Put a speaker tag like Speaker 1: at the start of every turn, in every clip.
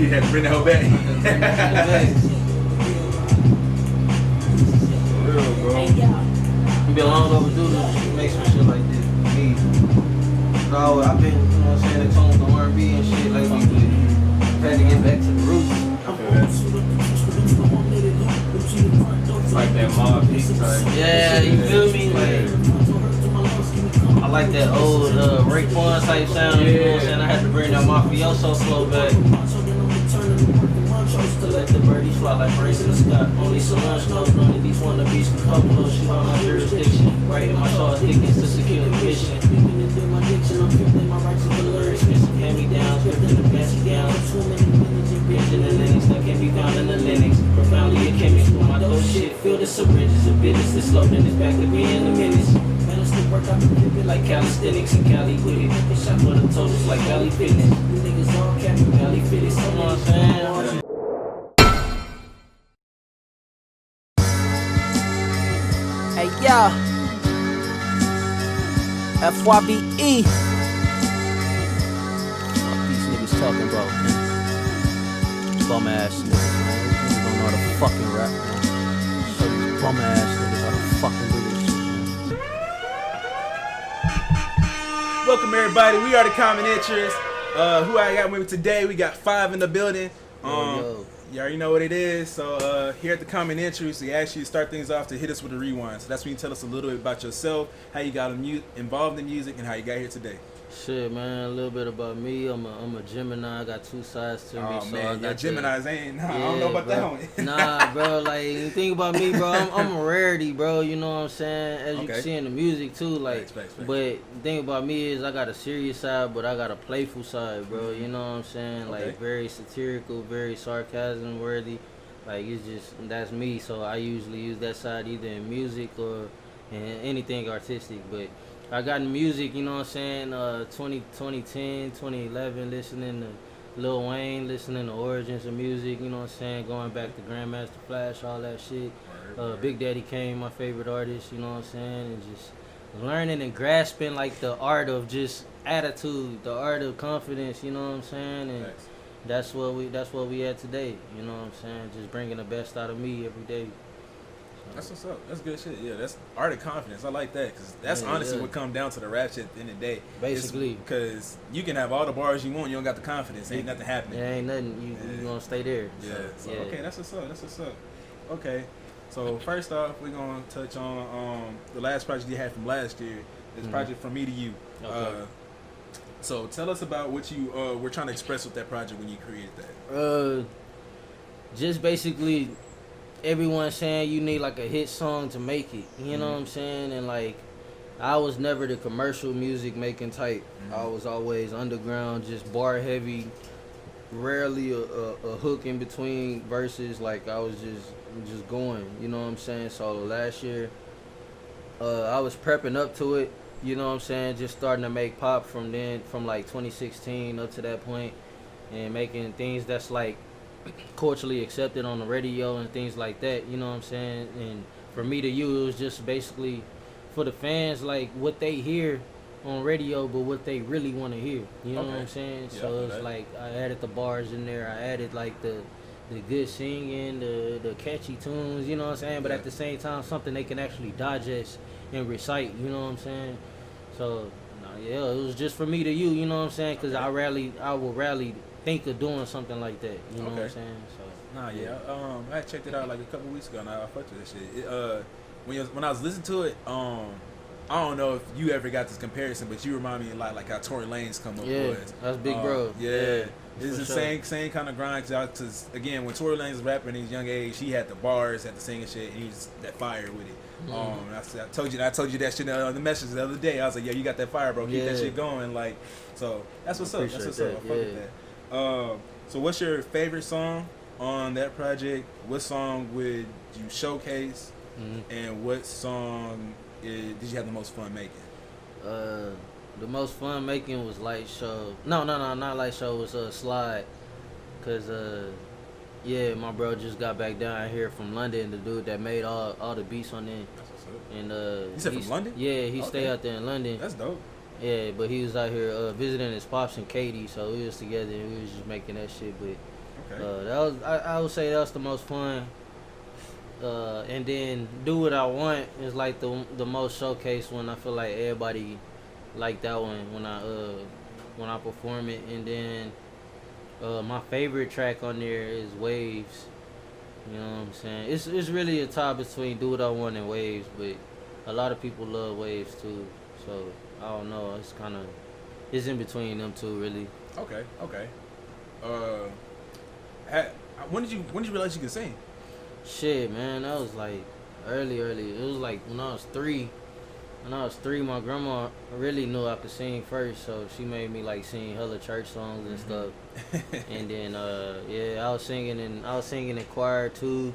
Speaker 1: You had to bring the whole bag. For real, bro.
Speaker 2: You been long overdue to make some shit like this. Me. No, I've been, you know what I'm saying, in tune with the R&B and shit lately, but had to get back to the roots.
Speaker 1: Like that mob beat type.
Speaker 2: Yeah, you feel me? Like, I like that old Raekwon type sound, you know what I'm saying? I had to bring that mafioso flow back. To let the birdies fly like birds in the sky. Only Solange knows none of these wannabes can couple shit on my jurisdiction. Right in my shaw's thickness to secure the mission. My diction, I'm flipping my rights with the lyrics. Missing hand-me-downs, flipping the fancy gowns. Too many minutes in bridge in the Linux that can be found in the Linux. Profoundly a chemist with my dope shit. Feel the syringes of business. This slow in this back to be in the minutes. Work out the pivot like calisthenics and Cali with it. Shot for the totals like Valley Fitness. You niggas all capping Valley Fitness. You know what I'm saying?
Speaker 3: Hey yo, FYVE. Fuck these niggas talking about, man. Bum ass niggas, man. These niggas don't know how to fucking rap, man. Show these bum ass niggas how to fucking do this shit, man.
Speaker 1: Welcome everybody. We are the Common Interest. Who I got with me today? We got FYVE in the building.
Speaker 2: Yo.
Speaker 1: You already know what it is. So here at the Common Interest, we ask you to start things off to hit us with a rewind. So that's when you tell us a little bit about yourself, how you got involved in music, and how you got here today.
Speaker 2: Shit, man, a little bit about me. I'm a Gemini. I got two sides to me.
Speaker 1: Oh
Speaker 2: so
Speaker 1: man,
Speaker 2: I got
Speaker 1: Geminis ain't. Nah,
Speaker 2: yeah,
Speaker 1: I don't know about
Speaker 2: bro.
Speaker 1: that one.
Speaker 2: Nah, bro. Like, you think about me, bro. I'm a rarity, bro. You know what I'm saying? As you
Speaker 1: Okay.
Speaker 2: can see in the music too. Like,
Speaker 1: Facts.
Speaker 2: but the thing about me is I got a serious side, but I got a playful side, bro. You know what I'm saying?
Speaker 1: Okay.
Speaker 2: Like, very satirical, very sarcasm worthy. Like, it's just, that's me. So I usually use that side either in music or in anything artistic. But I got in music, you know what I'm saying, 2010, 2011, listening to Lil Wayne, listening to Origins of Music, you know what I'm saying, going back to Grandmaster Flash, all that shit. Big Daddy Kane, my favorite artist, you know what I'm saying, and just learning and grasping, like, the art of just attitude, the art of confidence, you know what I'm saying, and that's what we at today, you know what I'm saying, just bringing the best out of me every day.
Speaker 1: That's what's up. That's good shit. Yeah, that's art of confidence. I like that because that's honestly what comes down to the rap shit at the end of the day.
Speaker 2: Basically.
Speaker 1: Because you can have all the bars you want, you don't got the confidence. Ain't nothing happening.
Speaker 2: There ain't nothing. You gonna stay there.
Speaker 1: Yeah. So,
Speaker 2: yeah.
Speaker 1: Okay, that's what's up. Okay. So first off, we're gonna touch on the last project you had from last year. This project From Me to You.
Speaker 2: Okay.
Speaker 1: So tell us about what you were trying to express with that project when you created that.
Speaker 2: Just basically everyone saying you need like a hit song to make it. You know what I'm saying? And like I was never the commercial music making type. I was always underground, just bar heavy, rarely a hook in between verses. Like I was just going, you know what I'm saying? So last year I was prepping up to it, you know what I'm saying, just starting to make pop from like 2016 up to that point, and making things that's like culturally accepted on the radio and things like that, you know what I'm saying? And For Me to You, it was just basically for the fans, like what they hear on radio, but what they really want to hear, you know what I'm saying?
Speaker 1: Yeah,
Speaker 2: So it's like I added the bars in there, I added like the good singing, the catchy tunes, you know what I'm saying? But at the same time, something they can actually digest and recite, you know what I'm saying? So it was just For Me to You, you know what I'm saying? Because I will rarely think of doing something like that, you know what I'm saying? So
Speaker 1: I checked it out like a couple weeks ago, and I fucked with that shit. When I was listening to it, I don't know if you ever got this comparison, but you remind me a lot like how Tory Lanez come up with.
Speaker 2: That's Big Bro.
Speaker 1: Yeah. It's the same kind of grind, cause again, when Tory Lanez was rapping in his young age, he had the bars, had the singing shit, and he was that fire with it. I told you that shit on the message the other day. I was like, yeah, you got that fire, bro. Keep that shit going. Like, so that's what's up. That's what's up. I fuck with that. So what's your favorite song on that project? What song would you showcase? And what song did you have the most fun making?
Speaker 2: The most fun making was Light Show. No, not Light Show. It was Slide. Cause my bro just got back down here from London. The dude that made all the beats on it.
Speaker 1: That's what's up.
Speaker 2: And
Speaker 1: you said from London?
Speaker 2: Yeah, he stayed out there in London.
Speaker 1: That's dope.
Speaker 2: Yeah, but he was out here visiting his pops and Katie, so we was together and we was just making that shit. But That was I would say that's the most fun. And then Do What I Want is like the most showcased one. I feel like everybody like that one when I perform it. And then my favorite track on there is Waves. You know what I'm saying? It's really a tie between Do What I Want and Waves, but a lot of people love Waves too. So I don't know. It's in between them two really.
Speaker 1: Okay. When did you realize you could sing?
Speaker 2: Shit, man, that was like early. It was like when I was 3. When I was 3, my grandma really knew I could sing first, so she made me like sing hella church songs and stuff. And then I was singing in choir too,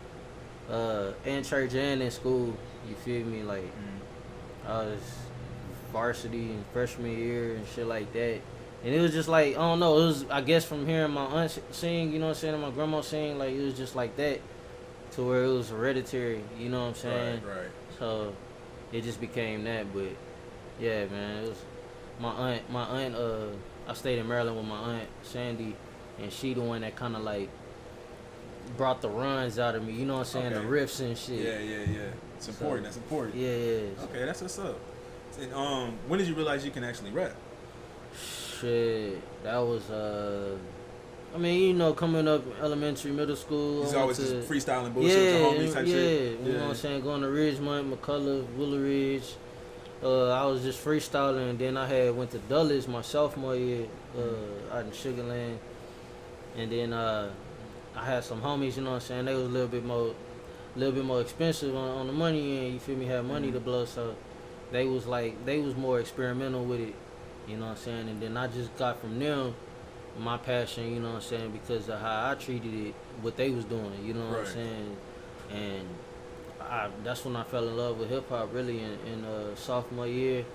Speaker 2: in church and in school. You feel me? Like I was varsity in freshman year and shit like that. And it was just like, I don't know, it was, I guess from hearing my aunt sing, you know what I'm saying, and my grandma sing, like it was just like that. To where it was hereditary, you know what I'm saying?
Speaker 1: Right.
Speaker 2: So it just became that, but yeah, man, it was my aunt. I stayed in Maryland with my aunt Sandy, and she the one that kind of like brought the runs out of me. You know what I'm saying?
Speaker 1: Okay.
Speaker 2: The riffs and shit.
Speaker 1: Yeah. It's important. That's important.
Speaker 2: Yeah.
Speaker 1: Okay, that's what's up. And when did you realize you can actually rap?
Speaker 2: Shit, that was I mean, you know, coming up elementary, middle school.
Speaker 1: He's always just freestyling bullshit with your homies type shit.
Speaker 2: You know what I'm saying? Going to Ridgemont, McCullough, Willow Ridge. I was just freestyling, and then I went to Dulles my sophomore year out in Sugar Land. And then I had some homies, you know what I'm saying? They was a little bit more expensive on the money end, you feel me? Had money to blow, so they was more experimental with it, you know what I'm saying? And then I just got from them my passion, you know what I'm saying, because of how I treated it, what they was doing, you know what I'm saying, and that's when I fell in love with hip hop really in sophomore year.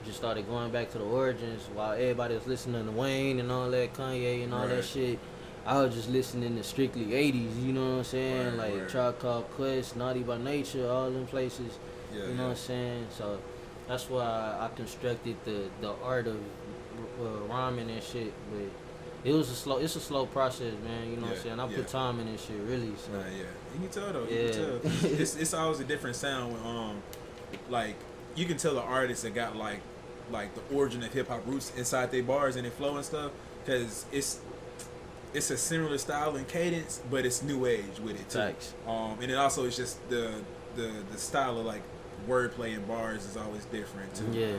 Speaker 2: Just started going back to the origins while everybody was listening to Wayne and all that, Kanye and all that shit. I was just listening to strictly 80s, you know what I'm saying, Tribe Called Quest, Naughty by Nature, all them places, you know what I'm saying. So that's why I constructed the art of rhyming and shit, but it's a slow process, man. You know what I'm saying? I put time in this shit, really. So.
Speaker 1: You can tell though. You can tell. It's always a different sound when like you can tell the artists that got like the origin of hip hop roots inside their bars and their flow and stuff, because it's a similar style and cadence, but it's new age with it too.
Speaker 2: Thanks.
Speaker 1: And it also is just the style of like wordplay and bars is always different too.
Speaker 2: Yeah.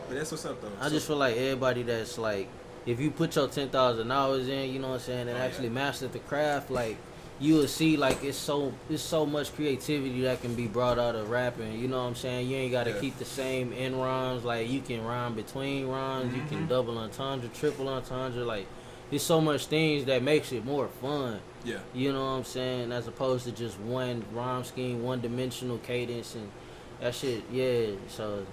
Speaker 1: But that's what's up though.
Speaker 2: I just feel like everybody that's like, if you put your 10,000 hours in, you know what I'm saying, and actually master the craft, like you will see like it's so much creativity that can be brought out of rapping. You know what I'm saying? You ain't gotta keep the same end rhymes. Like you can rhyme between rhymes. You can double entendre, triple entendre. Like there's so much things that makes it more fun.
Speaker 1: Yeah.
Speaker 2: You know what I'm saying? As opposed to just one rhyme scheme, one dimensional cadence and that shit. Yeah. So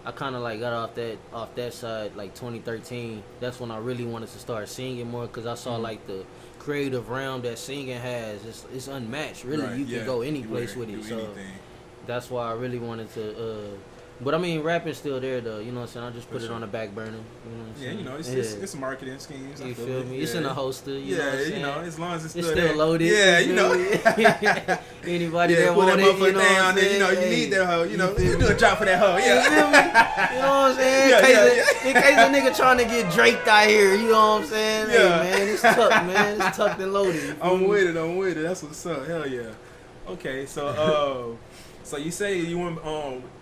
Speaker 2: I kind of like got off that side like 2013. That's when I really wanted to start singing more, because I saw like the creative realm that singing has. It's unmatched, really. You can go any place with it. So anything. That's why I really wanted to. But I mean, rapping's still there though. You know what I'm saying? I just put it on the back burner. You know what I'm saying?
Speaker 1: You know, it's marketing schemes.
Speaker 2: You feel me? It's in a holster. You know what I'm saying?
Speaker 1: You know, as long as it's
Speaker 2: still loaded.
Speaker 1: Yeah, you know.
Speaker 2: Anybody that want it, you know what I'm saying?
Speaker 1: You know, you need that hoe. You know, you do a drop for that hoe. Yeah.
Speaker 2: You feel me? You know what I'm saying? In case a nigga trying to get Drake out here, you know what I'm saying? Yeah. Hey, man, it's tucked, man. It's tucked and loaded.
Speaker 1: I'm with it. That's what's up. Hell yeah. Okay, so so you say you went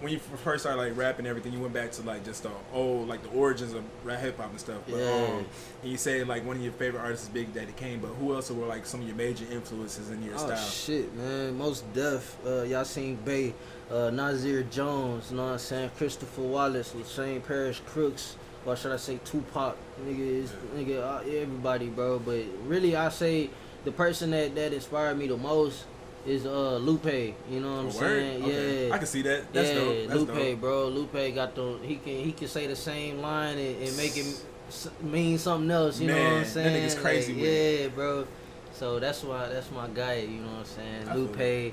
Speaker 1: when you first started like rapping and everything, you went back to like just the old, like the origins of rap hip hop and stuff. But and you say like one of your favorite artists is Big Daddy Kane, but who else were like some of your major influences in your style?
Speaker 2: Oh shit, man, Most Def. Y'all seen Bay, Nasir Jones, you know what I'm saying? Christopher Wallace, Shane Parrish Crooks, or should I say Tupac? Everybody, bro. But really, I say the person that inspired me the most is Lupe, you know what I'm saying?
Speaker 1: Okay.
Speaker 2: Yeah,
Speaker 1: I can see that. That's dope. That's
Speaker 2: Lupe,
Speaker 1: dope.
Speaker 2: bro. Lupe got he can say the same line and make it mean something else. You know what I'm saying?
Speaker 1: That nigga's crazy.
Speaker 2: Like, yeah, bro. So that's my guy. You know what I'm saying? Lupe,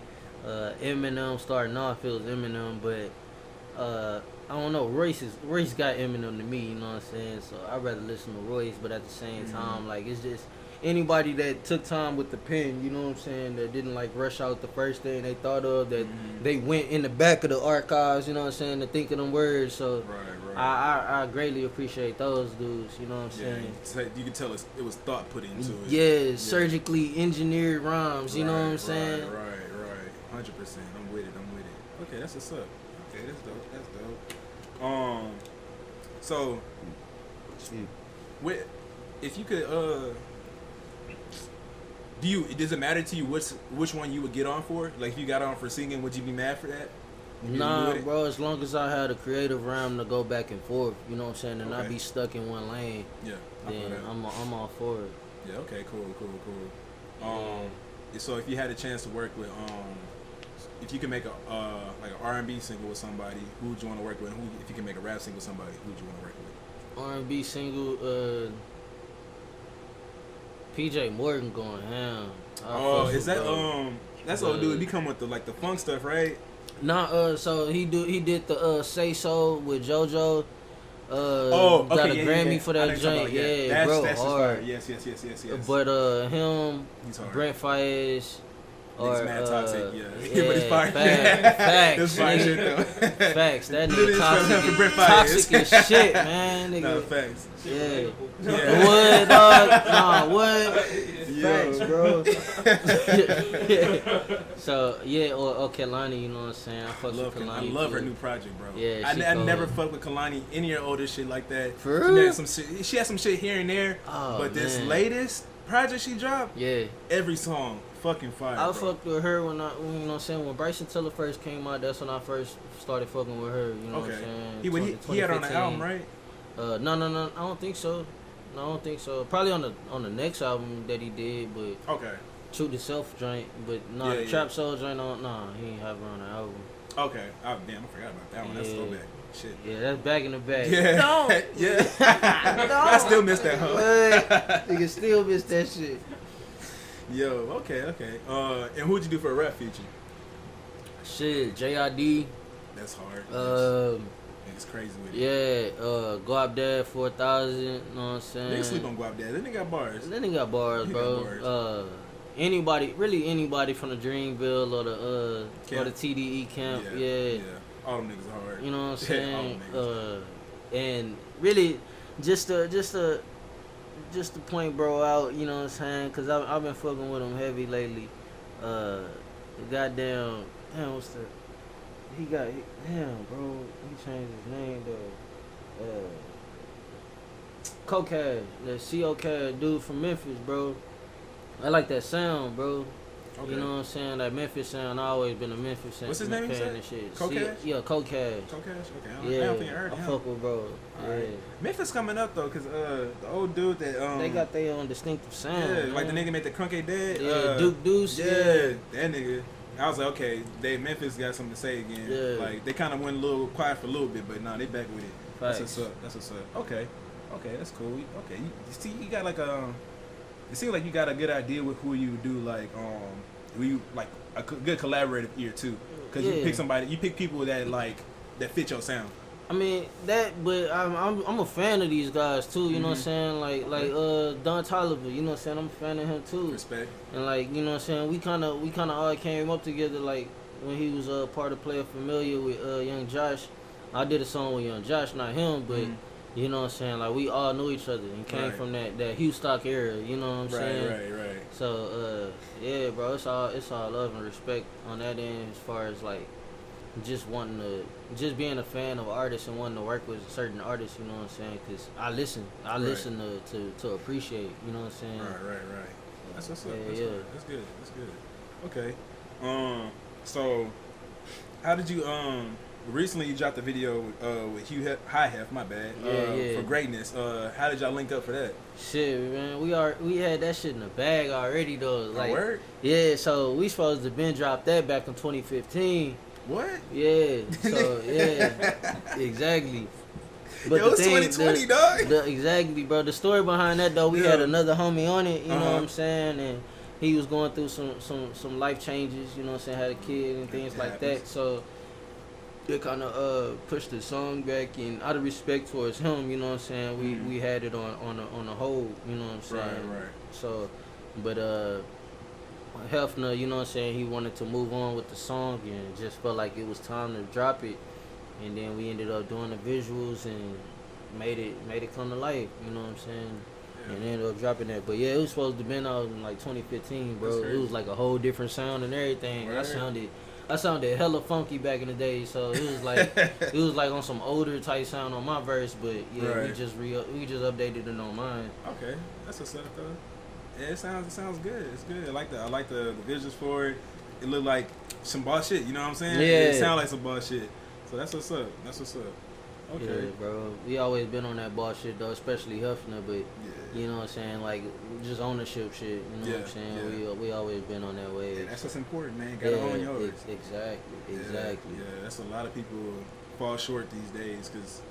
Speaker 2: Eminem. Starting off, it was Eminem, but don't know. Royce got Eminem to me, you know what I'm saying? So I'd rather listen to Royce, but at the same time, like, it's just anybody that took time with the pen, you know what I'm saying, that didn't like rush out the first thing they thought of, that they went in the back of the archives, you know what I'm saying, to think of them words. So I greatly appreciate those dudes, you know what I'm saying.
Speaker 1: So you can tell it was thought put into it.
Speaker 2: Yeah, surgically engineered rhymes, you know what I'm saying?
Speaker 1: Right. 100%. I'm with it. Okay, that's what's up. Okay, that's dope. So, if you could, does it matter to you which one you would get on for? Like, if you got on for singing, would you be mad for that?
Speaker 2: Nah, bro, as long as I had a creative realm to go back and forth, you know what I'm saying, and not be stuck in one lane, then I'm all for it.
Speaker 1: Yeah, okay, cool. So if you had a chance to work with, if you could make like an R&B single with somebody, who would you want to work with? And if you can make a rap single with somebody, who would you want to work with?
Speaker 2: R&B single, PJ Morgan going ham.
Speaker 1: Is that that's old dude? He come with the funk stuff, right?
Speaker 2: Nah, so he did the Say So with JoJo. Got a Grammy for that joint. Yeah, bro,
Speaker 1: that's
Speaker 2: hard.
Speaker 1: Yes.
Speaker 2: But him, Brent Fayez.
Speaker 1: Or mad toxic, yeah.
Speaker 2: But
Speaker 1: it's fire.
Speaker 2: Facts.
Speaker 1: It's fire shit though.
Speaker 2: Facts. That nigga toxic as shit, man. Nigga.
Speaker 1: Nah, facts.
Speaker 2: Yeah. What, dog? Nah, what? Facts, bro. So or Kehlani, you know what I'm saying? I fuck with Kehlani.
Speaker 1: I love her new project, bro.
Speaker 2: Yeah,
Speaker 1: I never fuck with Kehlani any of her older shit like that.
Speaker 2: For real?
Speaker 1: She had some shit here and there, but this latest project she dropped, every song fucking fire. I
Speaker 2: fucked with her when you know what I'm saying, when Bryson Tiller first came out. That's when I first started fucking with her. You know what I'm saying?
Speaker 1: He had on the album, right?
Speaker 2: No. I don't think so. Probably on the next album that he did, but Shoot the Self joint. But the Trap Soul joint. He ain't have her on the album.
Speaker 1: Okay. Oh, damn, I forgot about that one. That's so bad. Shit.
Speaker 2: Yeah, that's back in the bag.
Speaker 1: Yeah.
Speaker 2: No.
Speaker 1: No. I still miss that, huh?
Speaker 2: Nigga still miss that shit.
Speaker 1: Yo, okay. And who'd you do for a rap feature?
Speaker 2: Shit, JID.
Speaker 1: That's hard. It's crazy with it.
Speaker 2: Yeah, Guap Dad 4000, you know what I'm saying?
Speaker 1: They sleep on Guap Dad. Then they got bars.
Speaker 2: Bro. Anybody from the Dreamville or the TDE camp. Yeah.
Speaker 1: All them niggas hard.
Speaker 2: You know what I'm saying? And really, just to point bro out, you know what I'm saying? Cause I've been fucking with him heavy lately. Damn, what's the? Bro. He changed his name though. Cocash, the C.O.K. dude from Memphis, bro. I like that sound, bro. Okay. You know what I'm saying? That Memphis sound. I always been a Memphis sound.
Speaker 1: What's his name?
Speaker 2: Cocash? Yeah, Cocash.
Speaker 1: Okay. I don't think I heard him.
Speaker 2: I fuck with bro.
Speaker 1: Right. Memphis coming up though, cause the old dude that
Speaker 2: they got their own distinctive sound. Yeah,
Speaker 1: like the nigga made the Crunky Dead.
Speaker 2: Yeah, Duke Deuce.
Speaker 1: Yeah, that nigga. I was like, okay, Memphis got something to say again. Yeah. Like they kind of went a little quiet for a little bit, but nah, they back with it. That's what's up. Okay, that's cool. Okay, you see, you got like it seems like you got a good idea with who you do like who you like a good collaborative ear too, because you pick people that fit your sound.
Speaker 2: I mean but I'm a fan of these guys too. You know what I'm saying? Like Don Toliver. You know what I'm saying? I'm a fan of him too.
Speaker 1: Respect.
Speaker 2: And like you know what I'm saying? We kind of all came up together like when he was part of Player Familiar with Young Josh. I did a song with Young Josh, not him, but you know what I'm saying? Like we all knew each other and came from that Houston era. You know what I'm saying?
Speaker 1: Right.
Speaker 2: So yeah, bro, it's all love and respect on that end as far as like just being a fan of artists and wanting to work with certain artists, you know what I'm saying? Because I listen to appreciate, you know what I'm saying?
Speaker 1: Right. That's what's up. Yeah. That's good. Okay. So how did you recently you dropped a video with Hugh High Hef, my bad. For Greatness. How did y'all link up for that?
Speaker 2: Shit, man, we had that shit in the bag already though. Like,
Speaker 1: word?
Speaker 2: Yeah, so we supposed to been dropped that back in 2015.
Speaker 1: What?
Speaker 2: Yeah. So yeah, exactly.
Speaker 1: But it was 2020, dog.
Speaker 2: Exactly, bro. The story behind that though, we had another homie on it. You know what I'm saying? And he was going through some life changes. You know what I'm saying? Had a kid and things like that. So That kind of pushed the song back, and out of respect towards him, you know what I'm saying, we had it on a hold, you know what I'm saying.
Speaker 1: Right.
Speaker 2: So, but Hefner, you know what I'm saying, he wanted to move on with the song and just felt like it was time to drop it, and then we ended up doing the visuals and made it come to life, you know what I'm saying. Yeah. And ended up dropping that. But yeah, it was supposed to have been out in like 2015, bro. It was like a whole different sound and everything. Right. I sounded hella funky back in the day, so it was like on some older type sound on my verse, but yeah, right. we just updated it on mine.
Speaker 1: Okay, that's what's up though. Yeah, it sounds good. It's good. I like the visuals for it. It looked like some boss shit. You know what I'm saying? Yeah. It sound like some boss shit. So that's what's up. Okay.
Speaker 2: Yeah, bro. We always been on that boss shit though, especially Hefner, but you know what I'm saying, like just ownership shit. You know what I'm saying? Yeah. We always been on that way.
Speaker 1: Yeah, that's what's important, man. Gotta own yours.
Speaker 2: Exactly.
Speaker 1: Yeah, that's a lot of people fall short these days because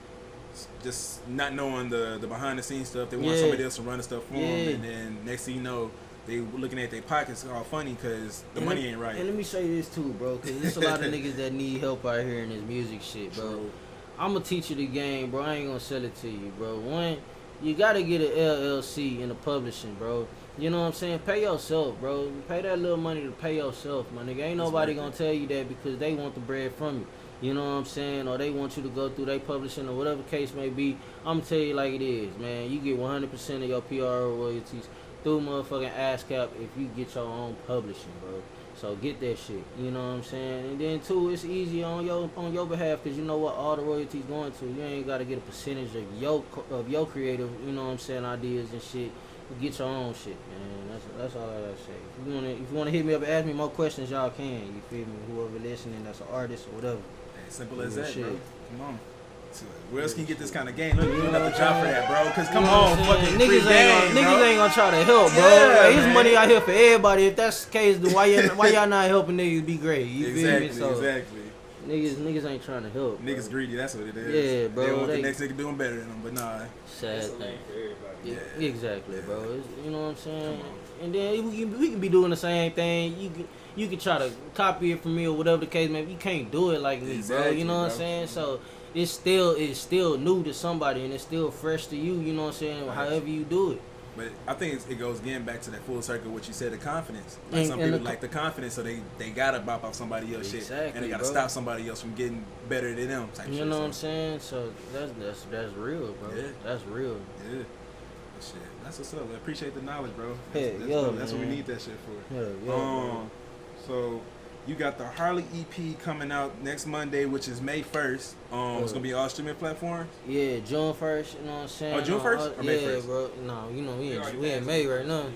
Speaker 1: just not knowing the behind the scenes stuff. They want somebody else to run the stuff for them, and then next thing you know, they looking at their pockets all funny because the money ain't right.
Speaker 2: And let me say this too, bro, because there's a lot of niggas that need help out here in this music shit, bro. True. I'm gonna teach you the game, bro. I ain't gonna sell it to you, bro. One, you gotta get an LLC in the publishing, bro. You know what I'm saying? Pay yourself, bro. Pay that little money to pay yourself, my nigga. Ain't nobody gonna tell you that because they want the bread from you. You know what I'm saying? Or they want you to go through their publishing or whatever case may be. I'm gonna tell you like it is, man. You get 100% of your PR royalties through motherfucking ASCAP if you get your own publishing, bro. So get that shit, you know what I'm saying? And then too, it's easy on your behalf because you know what all the royalties going to. You ain't got to get a percentage of your creative, you know what I'm saying, ideas and shit. You get your own shit, man. That's all I gotta say. If you wanna hit me up and ask me more questions, y'all can. You feel me? Whoever listening, that's an artist or whatever.
Speaker 1: Hey, simple as that, shit. Bro. Come on. Where else can you get this kind of game? Look, you don't have to job for that, bro. Cause come on, fucking niggas
Speaker 2: ain't gonna try to help, bro. Like, there's money out here for everybody. If that's the case, then why y'all not helping niggas be great? You feel me? So, exactly. Niggas ain't trying to help. Bro.
Speaker 1: Niggas greedy. That's what it is.
Speaker 2: Yeah, bro.
Speaker 1: They want the next nigga doing better than them, but nah.
Speaker 2: Sad thing. Yeah, exactly, bro. You know what I'm saying? And then we can be doing the same thing. You can try to copy it from me or whatever the case may be. You can't do it like me, bro. You know what I'm saying? So. It's still new to somebody and it's still fresh to you, you know what I'm saying, however you do it.
Speaker 1: But I think it goes again back to that full circle what you said, the confidence. Like some people like the confidence, so they gotta bop off somebody else shit. And they gotta stop somebody else from getting better than them type shit.
Speaker 2: You know what I'm saying? So that's real, bro. Yeah. That's real.
Speaker 1: Yeah. Shit. That's what's up. I appreciate the knowledge, bro. That's what we need that shit for. So you got the Harley EP coming out next Monday, which is May 1st. It's gonna be all streaming platforms.
Speaker 2: Yeah, June 1st. You know what I'm saying?
Speaker 1: Oh, June 1st? Or May 1st?
Speaker 2: Bro. No, you know we in May right now.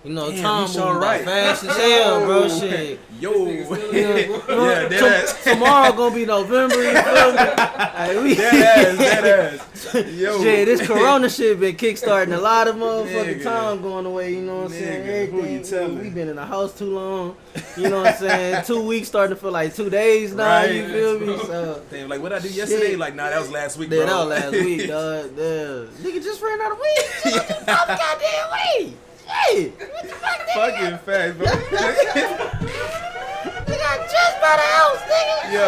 Speaker 2: You know, time moving by fast as hell, bro. Shit.
Speaker 1: Yo.
Speaker 2: Yeah, tomorrow gonna be November. You feel me? Like,
Speaker 1: that ass. Yo.
Speaker 2: Shit, this Corona shit been kickstarting a lot of motherfucking time going away. You know what I'm saying? Everything. We been in the house too long. You know what I'm saying? 2 weeks starting to feel like 2 days now. Right. You feel me? So,
Speaker 1: damn, like what I did yesterday? Like, nah, that was last week, bro.
Speaker 2: Yeah, that was last week, dog. Nigga just ran out of weed. Goddamn weed. Hey, what the fuck, nigga?
Speaker 1: Fucking fast, bro.
Speaker 2: Nigga, I just bought a house, nigga.
Speaker 1: Yo.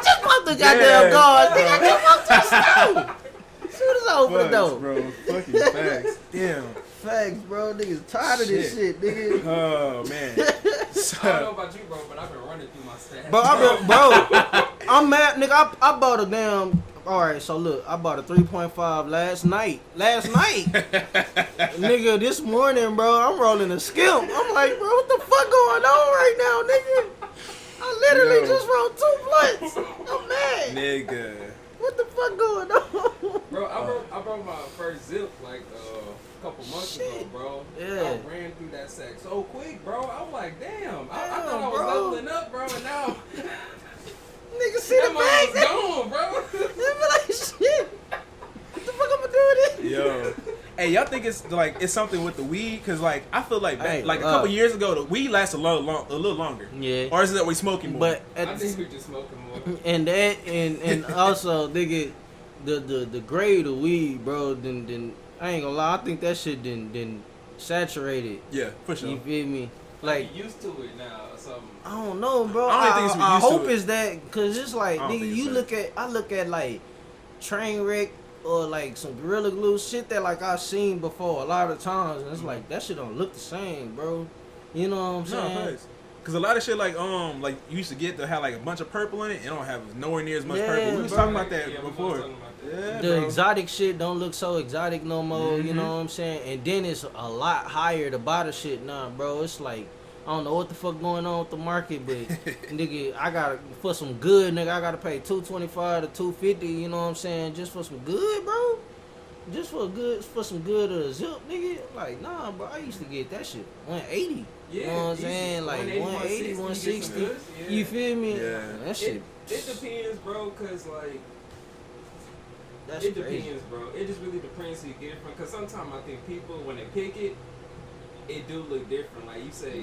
Speaker 2: Just bought the goddamn guards, nigga. I just walked to the store. Soon as I open the door.
Speaker 1: Bro, fucking facts. Damn.
Speaker 2: Facts, bro. Niggas tired of this shit, nigga.
Speaker 1: Oh, man.
Speaker 4: I don't know about you, bro, but I've been running through my stash.
Speaker 2: Bro, I'm mad, nigga. I bought a damn... Alright, so look, I bought a 3.5 last night. Nigga, this morning, bro, I'm rolling a skimp. I'm like, bro, what the fuck going on right now, nigga? I literally just rolled 2 blunts. I'm mad.
Speaker 1: Nigga.
Speaker 2: What the fuck going on?
Speaker 4: Bro, I broke my first zip like a couple months ago, bro.
Speaker 2: Yeah.
Speaker 4: I ran through that sack so quick, bro. I was like, damn. I thought I was leveling up, bro, and now...
Speaker 2: Nigga, see the bag?
Speaker 4: That gone, bro.
Speaker 2: They be like, shit. What the fuck I'm gonna do with it?
Speaker 1: Yo. Hey, y'all think it's something with the weed? Cause like I feel like a couple years ago the weed lasts a little longer.
Speaker 2: Yeah.
Speaker 1: Or is it that we smoking more?
Speaker 4: But I think we just smoking more.
Speaker 2: And that and also nigga, the grade of weed, bro. Then I ain't gonna lie. I think that shit then saturated.
Speaker 1: Yeah, for sure.
Speaker 2: You feel me? Like
Speaker 4: you used to it now or something.
Speaker 2: I don't know, bro.
Speaker 1: I don't think it's
Speaker 2: I
Speaker 1: used to
Speaker 2: hope
Speaker 1: it.
Speaker 2: it's that, cause it's like
Speaker 1: I don't
Speaker 2: nigga,
Speaker 1: think
Speaker 2: you
Speaker 1: it's
Speaker 2: I look at like Trainwreck or like some Gorilla Glue shit that like I've seen before a lot of times, and it's like that shit don't look the same, bro. You know what I'm saying?
Speaker 1: No, cause a lot of shit like you used to get to have like a bunch of purple in it. It don't have nowhere near as much purple. We was
Speaker 2: bro.
Speaker 1: talking about that
Speaker 4: Yeah, we was
Speaker 1: before.
Speaker 4: talking about that.
Speaker 1: Yeah,
Speaker 2: The
Speaker 1: bro.
Speaker 2: exotic shit don't look so exotic no more, you know what I'm saying? And then it's a lot higher to buy the shit now, bro. It's like, I don't know what the fuck going on with the market, but nigga, I gotta, for some good, nigga, I gotta pay $225 to $250, you know what I'm saying? Just for some good, bro. Just for some good of a zip, nigga. Like, nah, bro, I used to get that shit $180.
Speaker 4: Yeah,
Speaker 2: you know what I'm
Speaker 4: easy.
Speaker 2: saying? Like 180, 160.
Speaker 4: Yeah.
Speaker 2: You feel me?
Speaker 1: Yeah.
Speaker 2: That shit.
Speaker 4: It depends, bro, cause like
Speaker 2: That's
Speaker 4: it
Speaker 2: crazy.
Speaker 4: depends, bro. It just really depends who you get it from. Cause sometimes I think people when they pick it, it do look different. Like you say,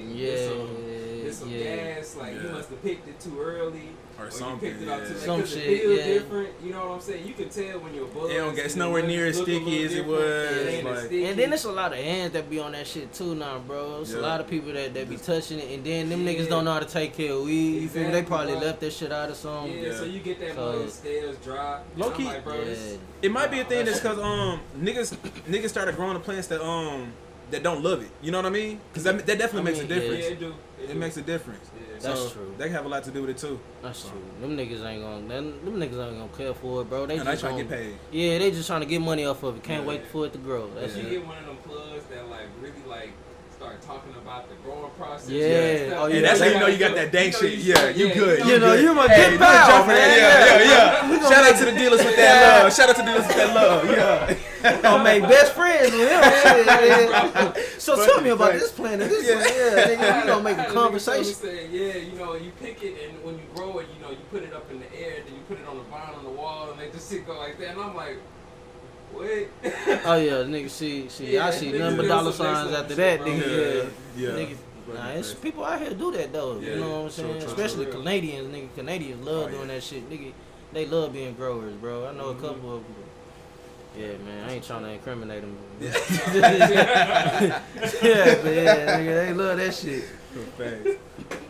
Speaker 4: there's some gas. Like you
Speaker 1: Yeah.
Speaker 4: must have picked it too early,
Speaker 1: Or something,
Speaker 4: you picked it out too
Speaker 1: yeah.
Speaker 4: late.
Speaker 2: Some
Speaker 4: 'Cause
Speaker 2: shit,
Speaker 4: it feels
Speaker 2: yeah.
Speaker 4: different. You know what I'm saying? You can tell when your buds.
Speaker 1: It don't get- it's
Speaker 4: and the
Speaker 1: nowhere
Speaker 4: ones
Speaker 1: near as
Speaker 4: look a
Speaker 1: sticky
Speaker 4: little
Speaker 1: as it
Speaker 4: different.
Speaker 1: was,
Speaker 4: It ain't as
Speaker 1: like-
Speaker 4: sticky.
Speaker 2: And then there's a lot of hands that be on that shit too now, bro. It's a
Speaker 1: Yeah.
Speaker 2: lot of people that be touching it, and then them
Speaker 4: Yeah.
Speaker 2: niggas don't know how to take care of weed. You feel me? They
Speaker 4: Exactly,
Speaker 2: probably
Speaker 4: bro.
Speaker 2: left that shit out of some.
Speaker 4: Yeah, so you get that
Speaker 2: So-
Speaker 4: mud stays dry. And
Speaker 1: Low
Speaker 4: I'm
Speaker 1: key-
Speaker 4: like, bro, this,
Speaker 1: It might be a
Speaker 4: nah,
Speaker 1: thing that's
Speaker 4: that's-
Speaker 1: cause niggas started growing the plants that don't love it. You know what I mean? Cause that definitely makes a
Speaker 2: mean,
Speaker 1: difference.
Speaker 4: Yeah, it do.
Speaker 1: It makes a difference.
Speaker 4: Yeah.
Speaker 2: That's
Speaker 1: So,
Speaker 2: true.
Speaker 1: They have a lot to do with it too.
Speaker 2: That's true. Them niggas ain't gonna care for it, bro. They
Speaker 1: And they
Speaker 2: just
Speaker 1: trying to
Speaker 2: gonna-
Speaker 1: get paid.
Speaker 2: Yeah, they just trying to get money off of it. Can't
Speaker 1: Yeah.
Speaker 2: wait for it to grow. That's
Speaker 4: You
Speaker 2: it.
Speaker 4: get one of them plugs that like really like start talking about the growing process.
Speaker 2: Yeah.
Speaker 4: and stuff.
Speaker 2: Oh, yeah,
Speaker 1: And that's how you know
Speaker 4: like,
Speaker 1: you got that dank
Speaker 4: you know
Speaker 1: shit.
Speaker 4: you
Speaker 1: Yeah, you good.
Speaker 2: You know, you my
Speaker 1: Hey,
Speaker 2: good
Speaker 1: good
Speaker 2: pal,
Speaker 1: job for
Speaker 2: man.
Speaker 1: that. Yeah.
Speaker 2: We gonna
Speaker 1: Shout out
Speaker 2: make-
Speaker 1: to the dealers with that love. Shout out to the dealers with that love. Yeah.
Speaker 2: Gonna make best friends with him. Shit, yeah. So
Speaker 1: But-
Speaker 2: tell me about
Speaker 1: but-
Speaker 2: this planet. This
Speaker 1: Yeah.
Speaker 2: nigga, we gonna make
Speaker 4: I
Speaker 2: a
Speaker 4: had niggas
Speaker 2: conversation.
Speaker 4: tell me saying, yeah, you know, you pick it and when you grow it, you know, you put it up in the air, then you put it on the vine on the wall, and they just sit go like that, and I'm like, what?
Speaker 2: Oh yeah, nigga. See,
Speaker 4: Yeah,
Speaker 2: I see
Speaker 4: niggas
Speaker 2: nothing but
Speaker 4: do
Speaker 2: dollar
Speaker 4: some next
Speaker 2: signs
Speaker 4: level
Speaker 2: after
Speaker 4: shit,
Speaker 2: that,
Speaker 4: bro.
Speaker 2: nigga.
Speaker 1: Yeah.
Speaker 2: Nigga, nah, it's people out here do that though.
Speaker 1: Yeah,
Speaker 2: You know what I'm
Speaker 1: true,
Speaker 2: saying?
Speaker 1: true,
Speaker 2: Especially
Speaker 4: true.
Speaker 2: Canadians, nigga. Canadians love
Speaker 1: Oh,
Speaker 2: doing
Speaker 1: yeah.
Speaker 2: that shit, nigga. They love being growers, bro. I know
Speaker 1: Mm-hmm.
Speaker 2: a couple of them. Yeah, man. I ain't trying to incriminate them.
Speaker 1: Yeah.
Speaker 2: yeah, but yeah, nigga, they love that shit.
Speaker 1: Thanks.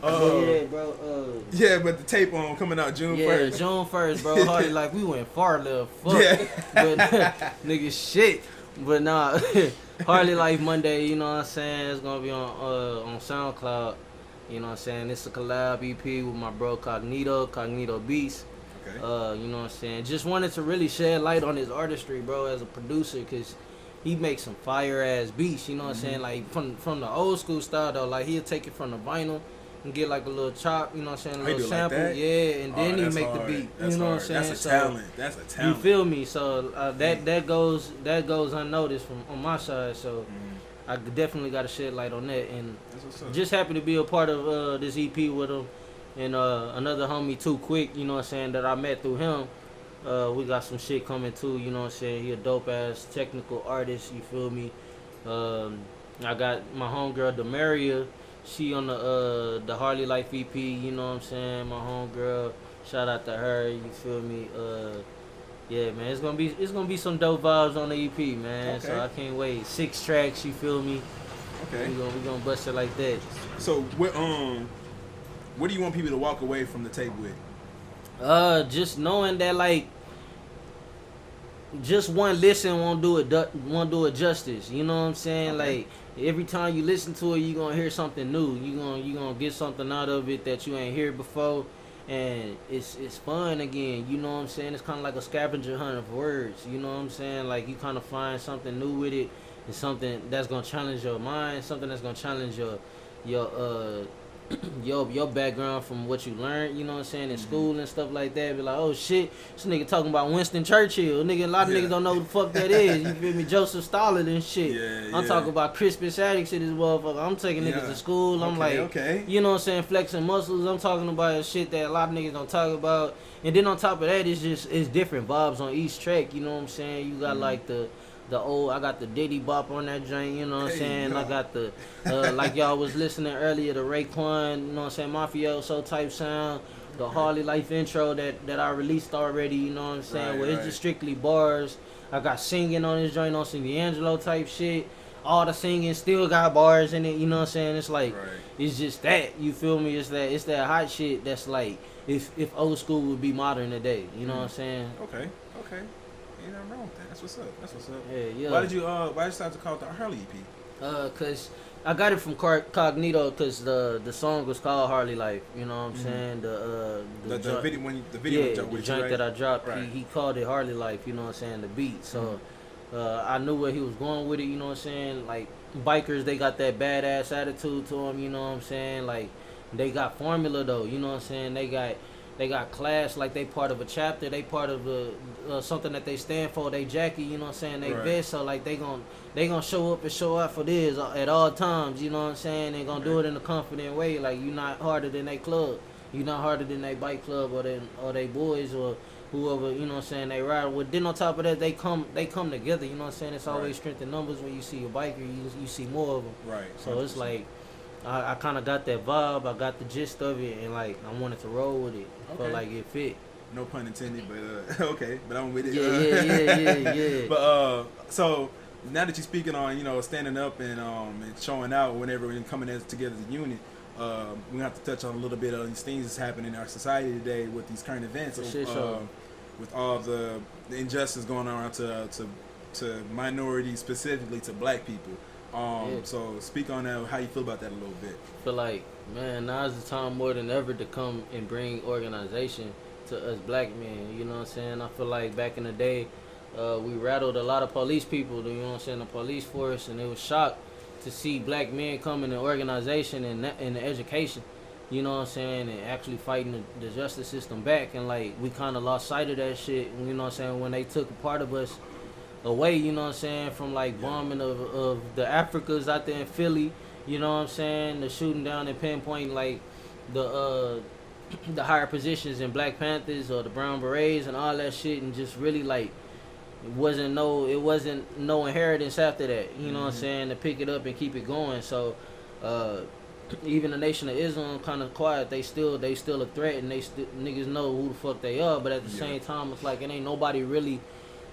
Speaker 2: Yeah, bro.
Speaker 1: Yeah, but the tape on coming out June 1st.
Speaker 2: June 1st, bro. Harley, like we went far left. Fuck.
Speaker 1: Yeah.
Speaker 2: But nigga, shit. But nah, Harley Life Monday. You know what I'm saying? It's gonna be on Soundcloud. You know what I'm saying? It's a collab EP with my bro Cognito Beats.
Speaker 1: Okay.
Speaker 2: You know what I'm saying? Just wanted to really shed light on his artistry, bro, as a producer, cause he makes some fire ass beats. You know what I'm saying? Like from the old school style though. Like he'll take it from the vinyl and get like a little chop. You know what I'm saying? A
Speaker 1: Oh, he
Speaker 2: little
Speaker 1: do it like
Speaker 2: sample.
Speaker 1: that?
Speaker 2: Yeah, and then he
Speaker 1: that's
Speaker 2: make
Speaker 1: hard.
Speaker 2: the beat.
Speaker 1: That's
Speaker 2: you know
Speaker 1: hard.
Speaker 2: what I'm saying?
Speaker 1: That's a
Speaker 2: So,
Speaker 1: talent. That's a
Speaker 2: you
Speaker 1: talent.
Speaker 2: feel me? So that goes unnoticed from on my side. So I definitely got to shed light on that, and
Speaker 1: That's what's up.
Speaker 2: just happy to be a part of this EP with him, and another homie Too Quick. You know what I'm saying? That I met through him. We got some shit coming too. You know what I'm saying? He a dope ass technical artist. You feel me? I got my homegirl Demaria. She on the Harley Life EP. You know what I'm saying? My homegirl. Shout out to her. You feel me? Yeah, man, it's gonna be some dope vibes on the EP, man.
Speaker 1: Okay.
Speaker 2: So I can't wait. 6 tracks, you feel me?
Speaker 1: Okay.
Speaker 2: We gonna bust it like that.
Speaker 1: So what do you want people to walk away from the tape with?
Speaker 2: Just knowing that like, just one listen won't do it justice. You know what I'm saying?
Speaker 1: Okay.
Speaker 2: Like every time you listen to it, you gonna hear something new. You gonna get something out of it that you ain't heard before. And it's fun again, you know what I'm saying? It's kind of like a scavenger hunt of words, you know what I'm saying? Like you kind of find something new with it, and something that's gonna challenge your mind, something that's gonna challenge your background from what you learned, you know what I'm saying, in school and stuff like that. Be like, oh shit, this nigga talking about Winston Churchill. Nigga, a lot of
Speaker 1: Yeah.
Speaker 2: niggas don't know who the fuck that is. You feel me? Joseph Stalin and shit.
Speaker 1: Yeah,
Speaker 2: I'm
Speaker 1: yeah.
Speaker 2: talking about Crispus Attucks in this motherfucker. I'm taking niggas
Speaker 1: Yeah.
Speaker 2: to school. I'm like,
Speaker 1: okay.
Speaker 2: you know what I'm saying, flexing muscles. I'm talking about shit that a lot of niggas don't talk about. And then on top of that, it's different vibes on each track. You know what I'm saying? You got like the old, I got the Diddy Bop on that joint, you know what I'm
Speaker 1: There you
Speaker 2: saying?
Speaker 1: go.
Speaker 2: I got the, like y'all was listening earlier, the Raekwon, you know what I'm saying, Mafioso type sound, the Harley Life intro that I released already, you know what I'm saying,
Speaker 1: Right,
Speaker 2: where it's
Speaker 1: right.
Speaker 2: just strictly bars. I got singing on this joint on some D'Angelo type shit. all the singing still got bars in it, you know what I'm saying? It's like,
Speaker 1: Right.
Speaker 2: it's just that, you feel me? It's that hot shit that's like, if old school would be modern today, you know what I'm saying?
Speaker 1: Okay. Ain't nothing wrong with that. That's what's up.
Speaker 2: Yeah.
Speaker 1: Why did you decide to call it the Harley EP?
Speaker 2: Cause I got it from Cognito, cause the song was called Harley Life, you know what I'm saying? The video joint that I dropped,
Speaker 1: right.
Speaker 2: he called it Harley Life, you know what I'm saying, the beat. So I knew where he was going with it, you know what I'm saying? Like, bikers, they got that badass attitude to them, you know what I'm saying? Like, they got formula though, you know what I'm saying? They got class, like they part of a chapter, they part of something that they stand for, they jacket, you know what I'm saying? They vest, so like they gonna show up and show out for this at all times, you know what I'm saying? They gonna do it in a confident way, like you not harder than they club, you not harder than they bike club or they boys or whoever, you know what I'm saying, they ride with. Then on top of that, they come together, you know what I'm saying? It's always strength in numbers. When you see a biker, you see more of them.
Speaker 1: Right.
Speaker 2: So 100%. It's like, I kind of got that vibe, I got the gist of it, and like, I wanted to roll with it. Felt like it fit.
Speaker 1: No pun intended, but okay, but I'm with it.
Speaker 2: Yeah.
Speaker 1: But so now that you're speaking on, you know, standing up and showing out whenever we're coming together as a unit, we have to touch on a little bit of these things that's happening in our society today with these current events. With all the injustice going on to minorities, specifically to black people. So speak on that, how you feel about that a little bit.
Speaker 2: I feel like, man, now's the time more than ever to come and bring organization to us black men, you know what I'm saying? I feel like back in the day, we rattled a lot of police people, you know what I'm saying, the police force, and it was shocked to see black men come in the organization and in the education, you know what I'm saying, and actually fighting the justice system back. And like, we kind of lost sight of that shit, you know what I'm saying, when they took a part of us away, you know what I'm saying, from like bombing of the Africas out there in Philly, you know what I'm saying, the shooting down and pinpoint like the higher positions in Black Panthers or the Brown Berets and all that shit, and just really like, it wasn't no inheritance after that, you know what I'm saying, to pick it up and keep it going. So even the Nation of Islam kind of quiet, they still a threat, and niggas know who the fuck they are, but at the same time, it's like, it ain't nobody really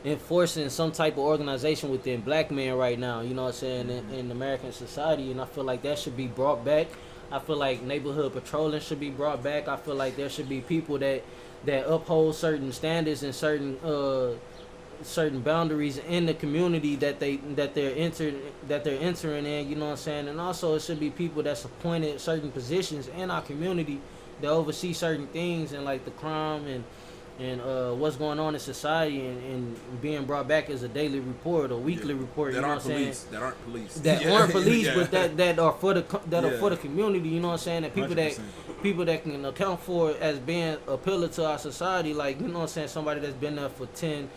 Speaker 2: enforcing some type of organization within black men right now, you know what I'm saying, in American society. And I feel like that should be brought back. I feel like neighborhood patrolling should be brought back. I feel like there should be people that uphold certain standards and certain boundaries in the community that they're entering in, you know what I'm saying. And also, it should be people that's appointed certain positions in our community that oversee certain things, and like the crime and what's going on in society, and being brought back as a daily report or weekly report.
Speaker 1: That
Speaker 2: you know
Speaker 1: aren't
Speaker 2: what I'm
Speaker 1: police.
Speaker 2: saying?
Speaker 1: That aren't police.
Speaker 2: That aren't police, but that are for the community. You know what I'm saying? That people
Speaker 1: 100%.
Speaker 2: people that can account for it as being a pillar to our society. Like, you know what I'm saying? Somebody that's been there for 10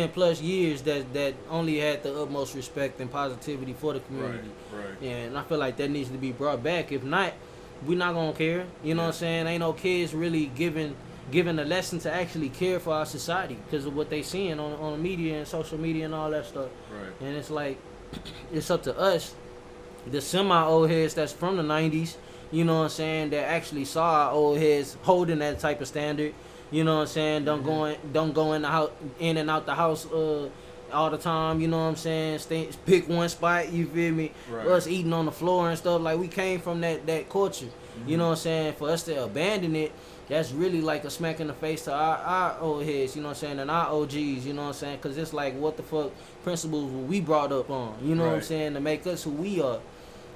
Speaker 2: plus years that only had the utmost respect and positivity for the community.
Speaker 1: Right.
Speaker 2: And I feel like that needs to be brought back. If not, we not gonna care. You know what I'm saying? Ain't no kids really given a lesson to actually care for our society because of what they seeing on the media and social media and all that stuff.
Speaker 1: Right.
Speaker 2: And it's like, it's up to us, the semi-old heads that's from the 90s, you know what I'm saying, that actually saw our old heads holding that type of standard. You know what I'm saying? Don't go in the house, in and out the house all the time. You know what I'm saying? Pick one spot. You feel me?
Speaker 1: Right.
Speaker 2: Us eating on the floor and stuff. Like, we came from that culture. You know what I'm saying? For us to abandon it, that's really like a smack in the face to our old heads. You know what I'm saying? And our OGs. You know what I'm saying? Because it's like, what the fuck principles were we brought up on? You know what I'm saying? To make us who we are.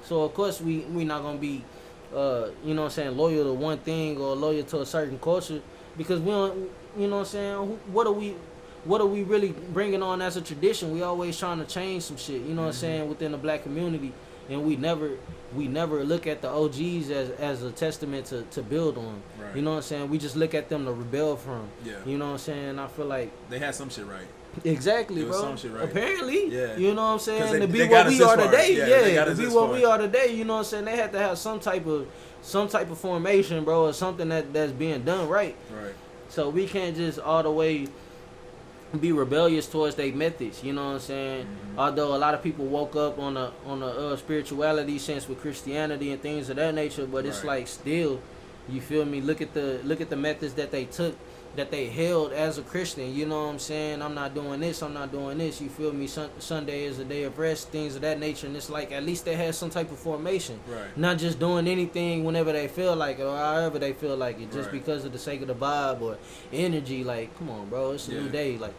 Speaker 2: So of course we not gonna be, you know what I'm saying, loyal to one thing or loyal to a certain culture. Because we don't, you know what I'm saying, what are we really bringing on as a tradition? We always trying to change some shit, you know what I'm saying, within the black community. And we never look at the OGs as a testament to build on.
Speaker 1: Right.
Speaker 2: You know what I'm saying? We just look at them to rebel from.
Speaker 1: Yeah.
Speaker 2: You know what I'm saying? I feel like
Speaker 1: they had some shit right.
Speaker 2: Exactly,
Speaker 1: There was
Speaker 2: bro.
Speaker 1: some shit right.
Speaker 2: Apparently,
Speaker 1: Yeah.
Speaker 2: You know what I'm saying? To be
Speaker 1: they
Speaker 2: what
Speaker 1: got
Speaker 2: we
Speaker 1: us this
Speaker 2: are
Speaker 1: far.
Speaker 2: today,
Speaker 1: They got
Speaker 2: to
Speaker 1: us
Speaker 2: be
Speaker 1: this
Speaker 2: what
Speaker 1: far.
Speaker 2: we are today, you know what I'm saying? They had to have some type of formation, bro, or something that's being done right.
Speaker 1: Right.
Speaker 2: So we can't just all the way be rebellious towards their methods, you know what I'm saying? Although a lot of people woke up on a spirituality sense with Christianity and things of that nature, but it's like, still, you feel me? Look at the methods that they took that they held as a Christian. You know what I'm saying? I'm not doing this. I'm not doing this. You feel me? Sunday is a day of rest, things of that nature. And it's like at least they had some type of formation.
Speaker 1: Right.
Speaker 2: Not just doing anything whenever they feel like it or however they feel like it, just because of the sake of the vibe or energy. Like, come on, bro. It's a new day. Like,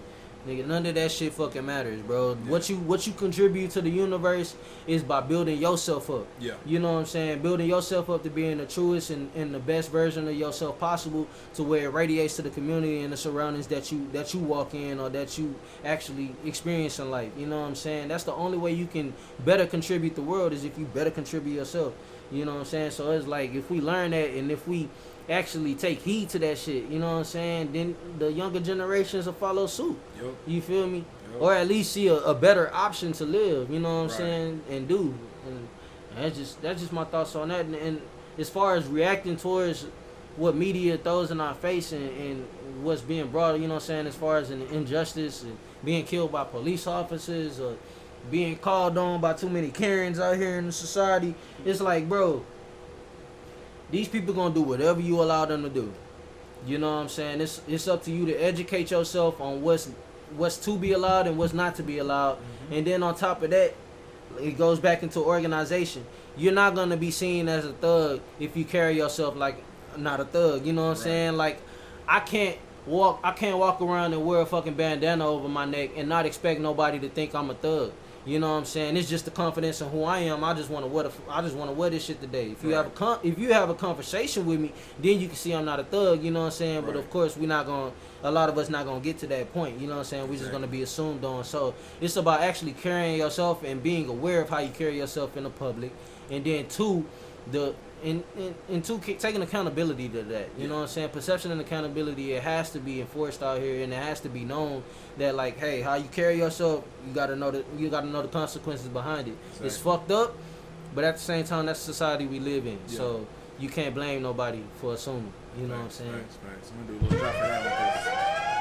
Speaker 2: nigga, none of that shit fucking matters, bro. Yeah. What you contribute to the universe is by building yourself up.
Speaker 1: Yeah.
Speaker 2: You know what I'm saying? Building yourself up to being the truest and the best version of yourself possible, to where it radiates to the community and the surroundings that you walk in or that you actually experience in life. You know what I'm saying? That's the only way you can better contribute the world, is if you better contribute yourself. You know what I'm saying? So it's like, if we learn that and if we actually take heed to that shit, you know what I'm saying, then the younger generations will follow suit. Yep. You feel me? Yep. Or at least see a better option to live, you know what I'm saying, and do. And that's just my thoughts on that. And as far as reacting towards what media throws in our face and what's being brought, you know what I'm saying, as far as an injustice and being killed by police officers or being called on by too many Karens out here in the society, it's like, bro, these people gonna do whatever you allow them to do. You know what I'm saying? It's up to you to educate yourself on what's to be allowed and what's not to be allowed. Mm-hmm. And then on top of that, it goes back into organization. You're not gonna be seen as a thug if you carry yourself like not a thug. You know what I'm saying? Like, I can't walk around and wear a fucking bandana over my neck and not expect nobody to think I'm a thug. You know what I'm saying? It's just the confidence in who I am. I just want to wear this shit today. If you have a conversation with me, then you can see I'm not a thug. You know what I'm saying? But of course, a lot of us not gonna get to that point. You know what I'm saying? We're just gonna be assumed on. So it's about actually carrying yourself and being aware of how you carry yourself in the public, and then taking accountability to that. You know what I'm saying? Perception and accountability, it has to be enforced out here, and it has to be known that, like, hey, how you carry yourself, you gotta know the consequences behind it. Exactly. It's fucked up, but at the same time, that's the society we live in. Yeah. So you can't blame nobody for assuming. You know what I'm saying?
Speaker 1: Right. I'm gonna do a little drop for that one, because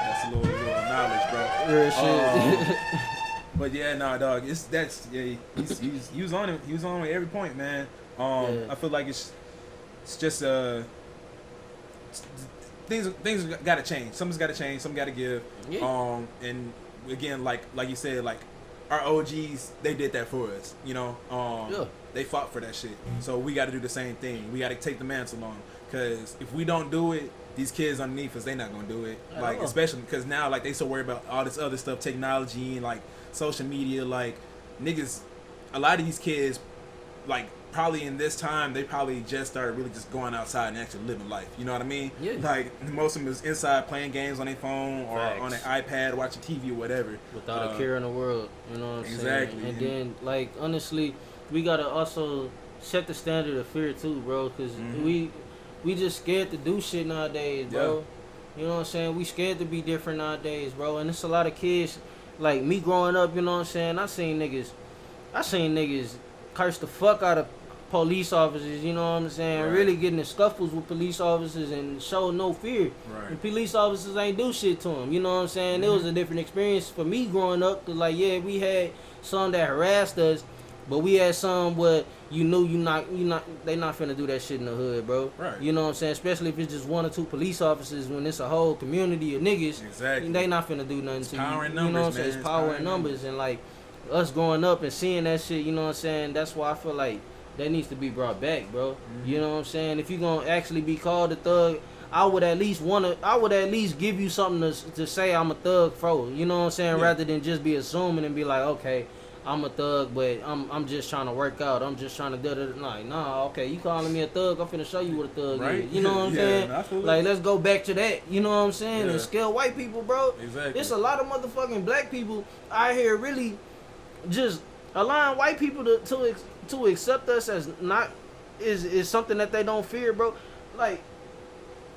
Speaker 1: that's a little knowledge, bro.
Speaker 2: Real shit.
Speaker 1: But yeah, nah, dog. He was on it. He was on at every point, man. I feel like it's just things gotta change. Something's gotta change. Something gotta give. Yeah. And again, like you said, like, our OGs, they did that for us. You know. They fought for that shit. So we gotta do the same thing. We gotta take the mantle on. Cause if we don't do it, these kids underneath us, they not gonna do it. Like, especially because now, like, they so worried about all this other stuff, technology and like social media. Like, niggas, a lot of these kids, like, probably in this time, they probably just started really just going outside and actually living life. You know what I mean? Yeah. Like, most of them is inside playing games on their phone or on their iPad, watching TV or whatever.
Speaker 2: Without a care in the world. You know what I'm saying?
Speaker 1: Exactly.
Speaker 2: And then, like, honestly, we gotta also set the standard of fear too, bro. Because we just scared to do shit nowadays, bro. Yeah. You know what I'm saying? We scared to be different nowadays, bro. And it's a lot of kids, like me growing up, you know what I'm saying? I seen niggas curse the fuck out of police officers, you know what I'm saying? Right. Really getting in scuffles with police officers and show no fear.
Speaker 1: Right.
Speaker 2: And police officers ain't do shit to them, you know what I'm saying? It was a different experience for me growing up. Cause, like, yeah, we had some that harassed us, but we had some where they not finna do that shit in the hood, bro.
Speaker 1: Right.
Speaker 2: You know what I'm saying? Especially if it's just one or two police officers, when it's a whole community of niggas.
Speaker 1: Exactly.
Speaker 2: They not finna do nothing
Speaker 1: it's
Speaker 2: to
Speaker 1: power
Speaker 2: you.
Speaker 1: In numbers,
Speaker 2: you know what I'm
Speaker 1: saying?
Speaker 2: It's power in numbers. And, like, us growing up and seeing that shit, you know what I'm saying? That's why I feel like that needs to be brought back, bro. You know what I'm saying? If you're gonna actually be called a thug, I would at least give you something to say I'm a thug for. You know what I'm saying? Yeah. Rather than just be assuming and be like, okay, I'm a thug, but I'm just trying to work out. I'm just trying to do it. Like, nah, okay, you calling me a thug? I'm finna show you what a thug is. You know what I'm saying? Like, let's go back to that. You know what I'm saying?
Speaker 1: Yeah.
Speaker 2: And scale white people, bro.
Speaker 1: Exactly.
Speaker 2: It's a lot of motherfucking black people out here really just allowing white people to accept us as not is something that they don't fear, bro. Like,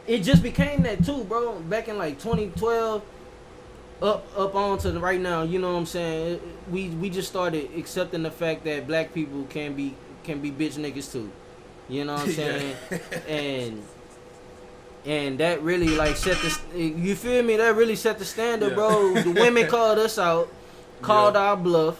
Speaker 2: it just became that too, bro. Back in like 2012, up on to the right now, you know what I'm saying? We just started accepting the fact that black people can be bitch niggas too. You know what I'm saying? And that really like you feel me? That really set the standard, bro. The women called us out, called our bluff.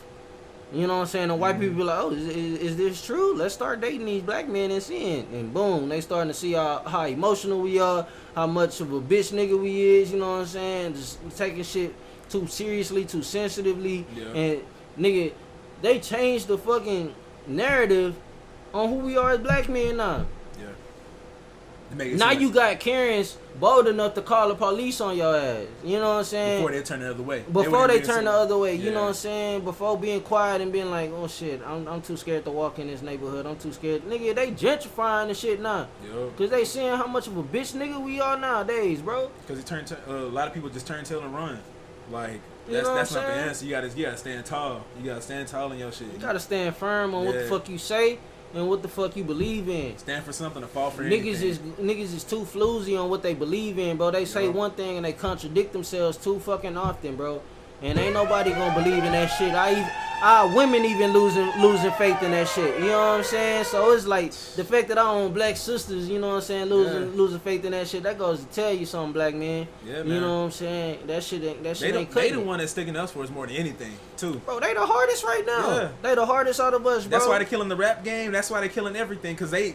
Speaker 2: You know what I'm saying? And white people be like, oh, is this true? Let's start dating these black men and seeing. And boom, they starting to see how emotional we are, how much of a bitch nigga we is, you know what I'm saying? Just taking shit too seriously, too sensitively.
Speaker 1: Yeah.
Speaker 2: And nigga, they changed the fucking narrative on who we are as black men now. Now you got Karens bold enough to call the police on your ass. You know what I'm saying?
Speaker 1: Before they turn the other way.
Speaker 2: Before they turn the other way. You know what I'm saying? Before being quiet and being like, oh shit, I'm too scared to walk in this neighborhood. I'm too scared. Nigga, they gentrifying the shit now.
Speaker 1: Yo.
Speaker 2: Cause they seeing how much of a bitch nigga we are nowadays, bro.
Speaker 1: Cause a lot of people just turn tail and run. Like
Speaker 2: You know
Speaker 1: that's
Speaker 2: what
Speaker 1: not
Speaker 2: I'm
Speaker 1: the
Speaker 2: saying?
Speaker 1: answer. You gotta stand tall. You gotta stand tall in your shit.
Speaker 2: You gotta stand firm on what the fuck you say and what the fuck you believe in.
Speaker 1: Stand for something, to fall for anything.
Speaker 2: Niggas is too floozy on what they believe in, bro. They say one thing and they contradict themselves too fucking often, bro. And ain't nobody gonna believe in that shit. Women even losing faith in that shit. You know what I'm saying? So it's like the fact that I own black sisters, you know what I'm saying, losing faith in that shit. That goes to tell you something, black man.
Speaker 1: Yeah, man.
Speaker 2: You know what I'm saying? That shit ain't cutting.
Speaker 1: They the one that's sticking us for us more than anything, too.
Speaker 2: Bro, they the hardest right now.
Speaker 1: Yeah.
Speaker 2: They the hardest out of us, bro.
Speaker 1: That's why they killing the rap game. That's why they killing everything. Cause they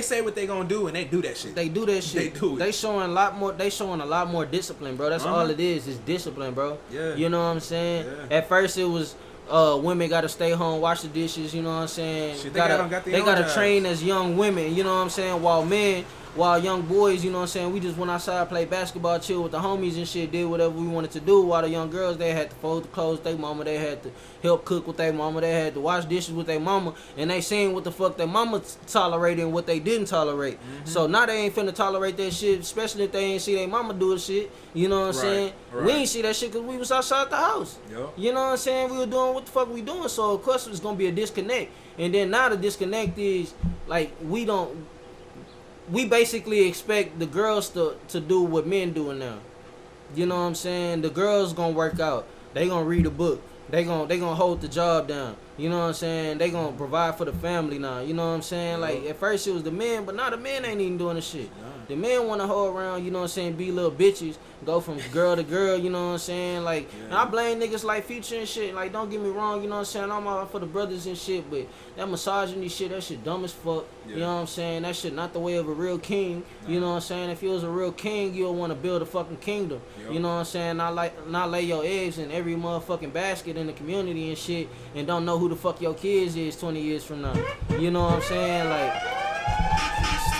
Speaker 1: say what they gonna do and they do that shit.
Speaker 2: They do that shit.
Speaker 1: They do it.
Speaker 2: They showing a lot more discipline, bro. That's all it is discipline, bro.
Speaker 1: Yeah.
Speaker 2: You know what I'm saying?
Speaker 1: Yeah.
Speaker 2: At first it was women gotta stay home, wash the dishes, you know what I'm saying?
Speaker 1: Shit,
Speaker 2: they gotta train as young women, you know what I'm saying? While young boys, you know what I'm saying, we just went outside, played basketball, chill with the homies and shit, did whatever we wanted to do. While the young girls, they had to fold the clothes with their mama, they had to help cook with their mama, they had to wash dishes with their mama, and they seen what the fuck their mama tolerated and what they didn't tolerate. Mm-hmm. So now they ain't finna tolerate that shit, especially if they ain't see their mama do the shit, you know what I'm saying? Right. We ain't see that shit because we was outside the house. Yep. You know what I'm saying? We were doing what the fuck we doing, so of course it's gonna be a disconnect. And then now the disconnect is, like, we basically expect the girls to do what men doing now. You know what I'm saying? The girls gonna work out. They gonna read a book. They gonna hold the job down. You know what I'm saying? They gonna provide for the family now. You know what I'm saying? Like, at first it was the men, but now the men ain't even doing the shit. The men wanna hold around, you know what I'm saying, be little bitches, go from girl to girl, you know what I'm saying? Like, and I blame niggas like Future and shit. Like, don't get me wrong, you know what I'm saying? I'm all for the brothers and shit, but that misogyny shit, that shit dumb as fuck. You know what I'm saying? That shit not the way of a real king. You know what I'm saying? If you was a real king, you'll want to build a fucking kingdom. You know what I'm saying? Not lay your eggs in every motherfucking basket in the community and shit, and don't know who the fuck your kids is 20 years from now. You know what I'm saying? Like,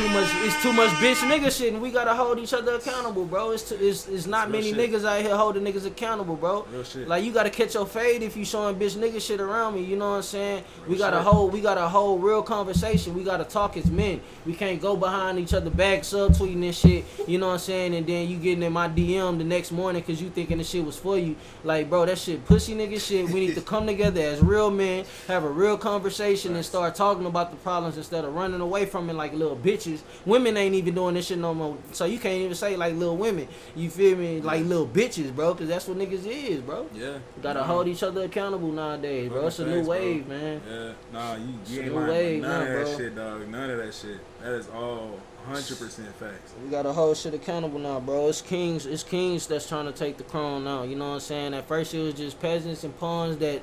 Speaker 2: it's too much bitch nigga shit, and we gotta hold each other accountable, bro. It's not many niggas out here holding niggas accountable, bro.
Speaker 1: Real shit.
Speaker 2: Like, you gotta catch your fade if you showing bitch nigga shit around me. You know what I'm saying? We gotta hold real conversation. We gotta talk as men. We can't go behind each other back subtweeting and shit. You know what I'm saying? And then you getting in my DM the next morning because you thinking the shit was for you. Like, bro, that shit pussy nigga shit. We need to come together as real men, have a real conversation, and start talking about the problems instead of running away from it like little bitches. Women ain't even doing this shit no more, so you can't even say like little women. You feel me? Like little bitches, bro, because that's what niggas is, bro. Yeah. You gotta hold each other accountable nowadays, bro. It's a new wave, man.
Speaker 1: Yeah. Nah, you ain't lying. None of that shit, dog. None of that shit. That is all 100% facts.
Speaker 2: We gotta hold shit accountable now, bro. It's kings that's trying to take the crown now. You know what I'm saying? At first it was just peasants and pawns that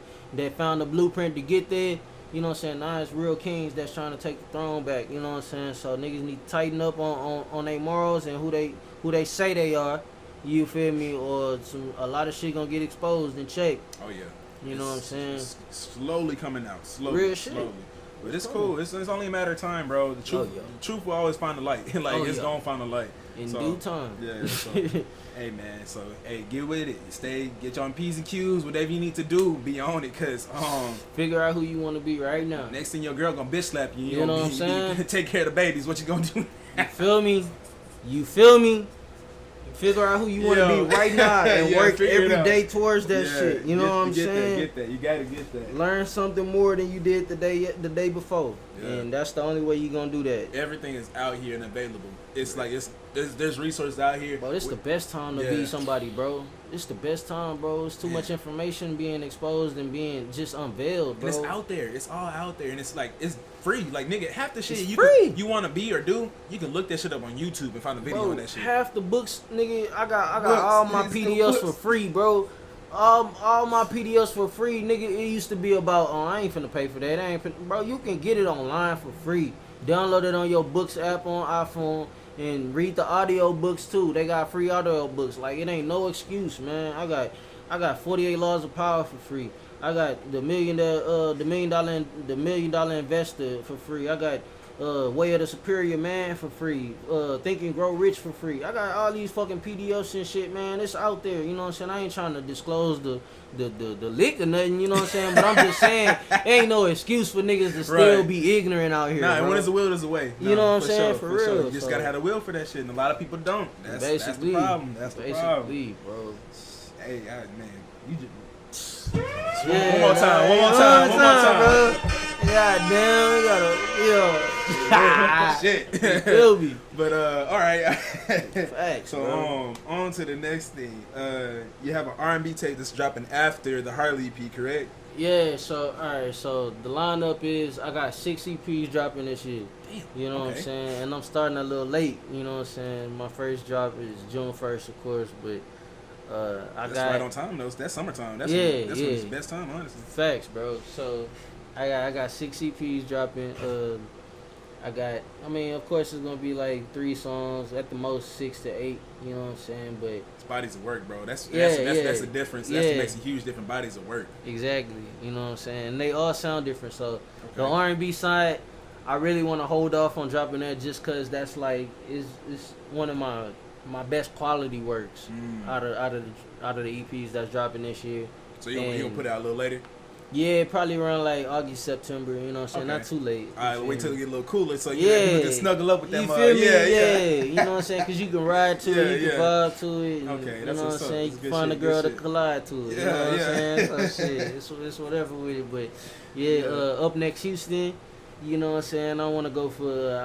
Speaker 2: found the blueprint to get there. You know what I'm saying? Now it's real kings that's trying to take the throne back. You know what I'm saying? So niggas need to tighten up on their morals and who they say they are. You feel me? Or a lot of shit gonna get exposed and checked.
Speaker 1: Oh yeah.
Speaker 2: You know what I'm saying?
Speaker 1: It's slowly coming out. Slowly.
Speaker 2: Real shit.
Speaker 1: Slowly. But it's cool. It's only a matter of time, bro. The truth will always find the light. Like, it's gonna find the light.
Speaker 2: In due time.
Speaker 1: Yeah. So, hey, man. So, hey, get with it. Get you on P's and Q's. Whatever you need to do, be on it. Cause
Speaker 2: figure out who you want to be right now.
Speaker 1: Next thing your girl gonna bitch slap you.
Speaker 2: You know what I'm saying?
Speaker 1: Take care of the babies. What you gonna do?
Speaker 2: You feel me? Figure out who you want to be right now and work every day towards that shit. You know what I'm saying?
Speaker 1: Get that. You gotta get that.
Speaker 2: Learn something more than you did the day before. Yeah. And that's the only way you gonna do that.
Speaker 1: Everything is out here and available. It's like there's resources out here.
Speaker 2: Bro, it's the best time to be somebody, bro. It's the best time, bro. It's too much information being exposed and being just unveiled, bro.
Speaker 1: And it's out there. It's all out there, and it's like it's free. Like, nigga, half the shit you want to be or do, you can look that shit up on YouTube and find a video on that shit.
Speaker 2: Half the books, nigga, I got all my PDFs for free, bro. all my PDFs for free, nigga. It used to be about, oh, I ain't finna pay for that. Bro, you can get it online for free. Download it on your Books app on iPhone and read the audio books too. They got free audio books. Like, it ain't no excuse, man. I got 48 Laws of Power for free. I got the million dollar investor for free. I got Way of the Superior Man for free. Think and Grow Rich for free. I got all these fucking PDFs and shit, man. It's out there, you know what I'm saying? I ain't trying to disclose the lick or nothing, you know what I'm saying? But I'm just saying, ain't no excuse for niggas to still be ignorant out here.
Speaker 1: Nah,
Speaker 2: bro.
Speaker 1: when there's a will, there's a way.
Speaker 2: You know what I'm saying?
Speaker 1: Sure,
Speaker 2: for real.
Speaker 1: Sure. You just gotta have a will for that shit, and a lot of people don't. That's the problem. That's the problem.
Speaker 2: Bro.
Speaker 1: Hey, man, you just.
Speaker 2: Yeah,
Speaker 1: one more time,
Speaker 2: bro. God damn, we gotta,
Speaker 1: shit.
Speaker 2: Feel me.
Speaker 1: But all right.
Speaker 2: Facts,
Speaker 1: So
Speaker 2: bro.
Speaker 1: On to the next thing. You have an R&B tape that's dropping after the Harley EP, correct?
Speaker 2: Yeah. So alright. So the lineup is I got 6 EPs dropping this year.
Speaker 1: Damn.
Speaker 2: You know what I'm saying? And I'm starting a little late. You know what I'm saying? My first drop is June 1st, of course, but.
Speaker 1: That's right on time though. That's summertime. That's when it's the best time, honestly.
Speaker 2: Facts, bro. So I got 6 EPs dropping. I mean, of course it's gonna be like 3 songs, at the most 6 to 8. You know what I'm saying? But
Speaker 1: it's bodies of work, bro. That's the difference.
Speaker 2: Yeah.
Speaker 1: That makes a huge difference. Bodies of work.
Speaker 2: Exactly. You know what I'm saying? And they all sound different. So the R&B side, I really want to hold off on dropping that just cause that's like is one of my best quality works out of the EPs that's dropping this year.
Speaker 1: So you gonna put it out a little later?
Speaker 2: Yeah, probably around like August, September. You know what I'm saying? Not too late.
Speaker 1: All right, wait till it get a little cooler so you can snuggle up with that.
Speaker 2: You feel me? Yeah. You know what I'm saying? Because you can ride to it, you can vibe to it. And,
Speaker 1: okay,
Speaker 2: you
Speaker 1: that's
Speaker 2: know what I'm saying? You can find a girl to collide to it. You know what I'm saying? So shit, it's whatever with it. But Up Next Houston. You know what I'm saying? I want to go for.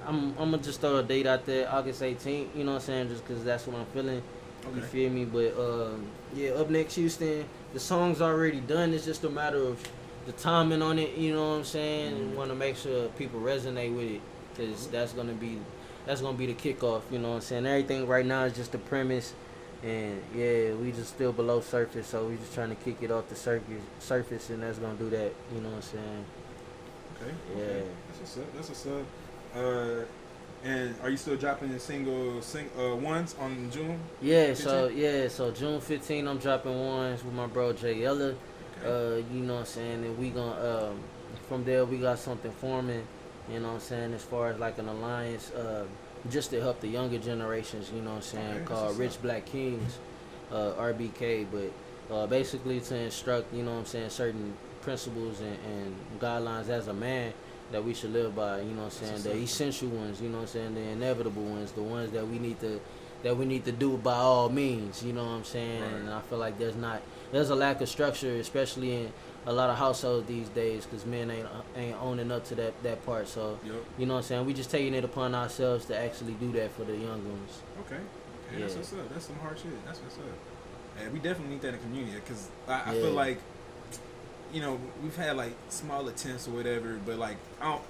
Speaker 2: I'm gonna just throw a date out there, August 18th. You know what I'm saying? Just because that's what I'm feeling. Okay. You feel me? But Up Next Houston. The song's already done. It's just a matter of the timing on it. You know what I'm saying? And want to make sure people resonate with it, because that's gonna be the kickoff. You know what I'm saying? Everything right now is just the premise, and we just still below surface. So we just trying to kick it off the surface, and that's gonna do that. You know what I'm saying?
Speaker 1: Okay.
Speaker 2: Yeah.
Speaker 1: That's what's up. And are you still dropping the single ones on June?
Speaker 2: Yeah.
Speaker 1: 15th?
Speaker 2: So June 15th, I'm dropping ones with my bro Jay Ella.
Speaker 1: Okay.
Speaker 2: You know what I'm saying? And we gonna from there we got something forming. You know what I'm saying? As far as like an alliance, just to help the younger generations. You know what I'm saying? Called Rich Black Kings, RBK. But basically to instruct. You know what I'm saying? Certain principles and guidelines as a man that we should live by, you know what I'm saying? The essential ones, you know what I'm saying? The inevitable ones, the ones that we need to do by all means, you know what I'm saying? Right. And I feel like there's a lack of structure, especially in a lot of households these days, because men ain't owning up to that part. So, you know what I'm saying? We just taking it upon ourselves to actually do that for the young ones.
Speaker 1: Okay. Yeah. That's what's up. That's some hard shit. That's what's up. And we definitely need that in the community, because I feel like, you know, we've had like small attempts or whatever, but like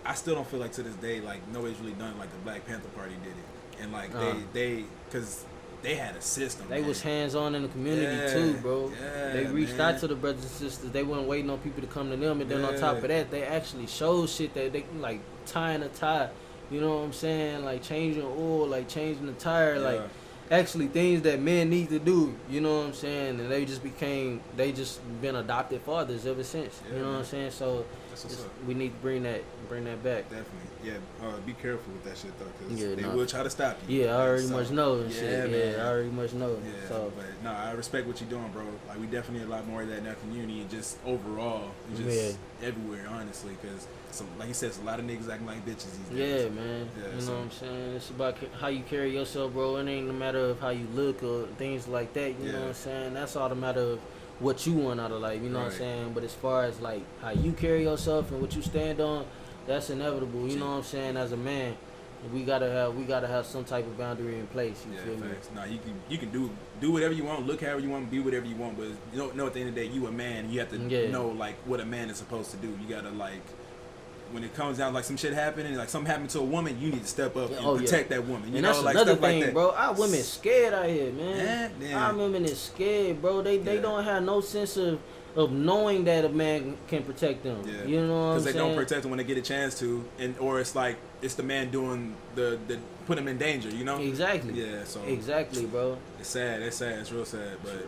Speaker 1: I still don't feel like to this day like nobody's really done like the Black Panther Party did it, and like they because they had a system.
Speaker 2: They was hands on in the community too, bro. They reached out to the brothers and sisters. They weren't waiting on people to come to them, and then on top of that, they actually showed shit that they like tying a tie. You know what I'm saying? Like changing oil, like changing the tire, like. Actually things that men need to do, you know what I'm saying, and they just been adopted fathers ever since, you know what I'm saying. So we need to bring that back.
Speaker 1: Definitely, yeah. Be careful with that shit though, because they will try to stop you.
Speaker 2: Yeah, I already much know and shit. Yeah, I already much know.
Speaker 1: Yeah,
Speaker 2: so,
Speaker 1: but no, I respect what you're doing, bro. Like we definitely need a lot more of that in our community, and just overall, just everywhere, honestly, because. Like you said, it's a lot of niggas acting like bitches these days.
Speaker 2: Yeah, man. You know what I'm saying? It's about how you carry yourself, bro. It ain't a matter of how you look or things like that. You know what I'm saying? That's all the matter of what you want out of life. You know what I'm saying? But as far as like how you carry yourself and what you stand on, that's inevitable. You know what I'm saying? As a man, we gotta have some type of boundary in place. You feel me?
Speaker 1: Nah, you can do whatever you want, look however you want, be whatever you want. But you don't know at the end of the day, you a man. You have to know like what a man is supposed to do. You gotta like. when it comes down like some shit happening, like something happened to a woman, you need to step up and protect that woman. You
Speaker 2: and
Speaker 1: know,
Speaker 2: that's
Speaker 1: like
Speaker 2: another
Speaker 1: stuff
Speaker 2: thing,
Speaker 1: like that.
Speaker 2: bro. Our women scared out here, man.
Speaker 1: Yeah.
Speaker 2: Our women is scared, bro. They don't have no sense of knowing that a man can protect them.
Speaker 1: Yeah.
Speaker 2: You know what I'm saying?
Speaker 1: Because they don't protect them when they get a chance to, or it's like it's the man doing the put them in danger. You know?
Speaker 2: Exactly.
Speaker 1: Yeah. So
Speaker 2: exactly, bro.
Speaker 1: It's sad. It's sad. It's real sad. But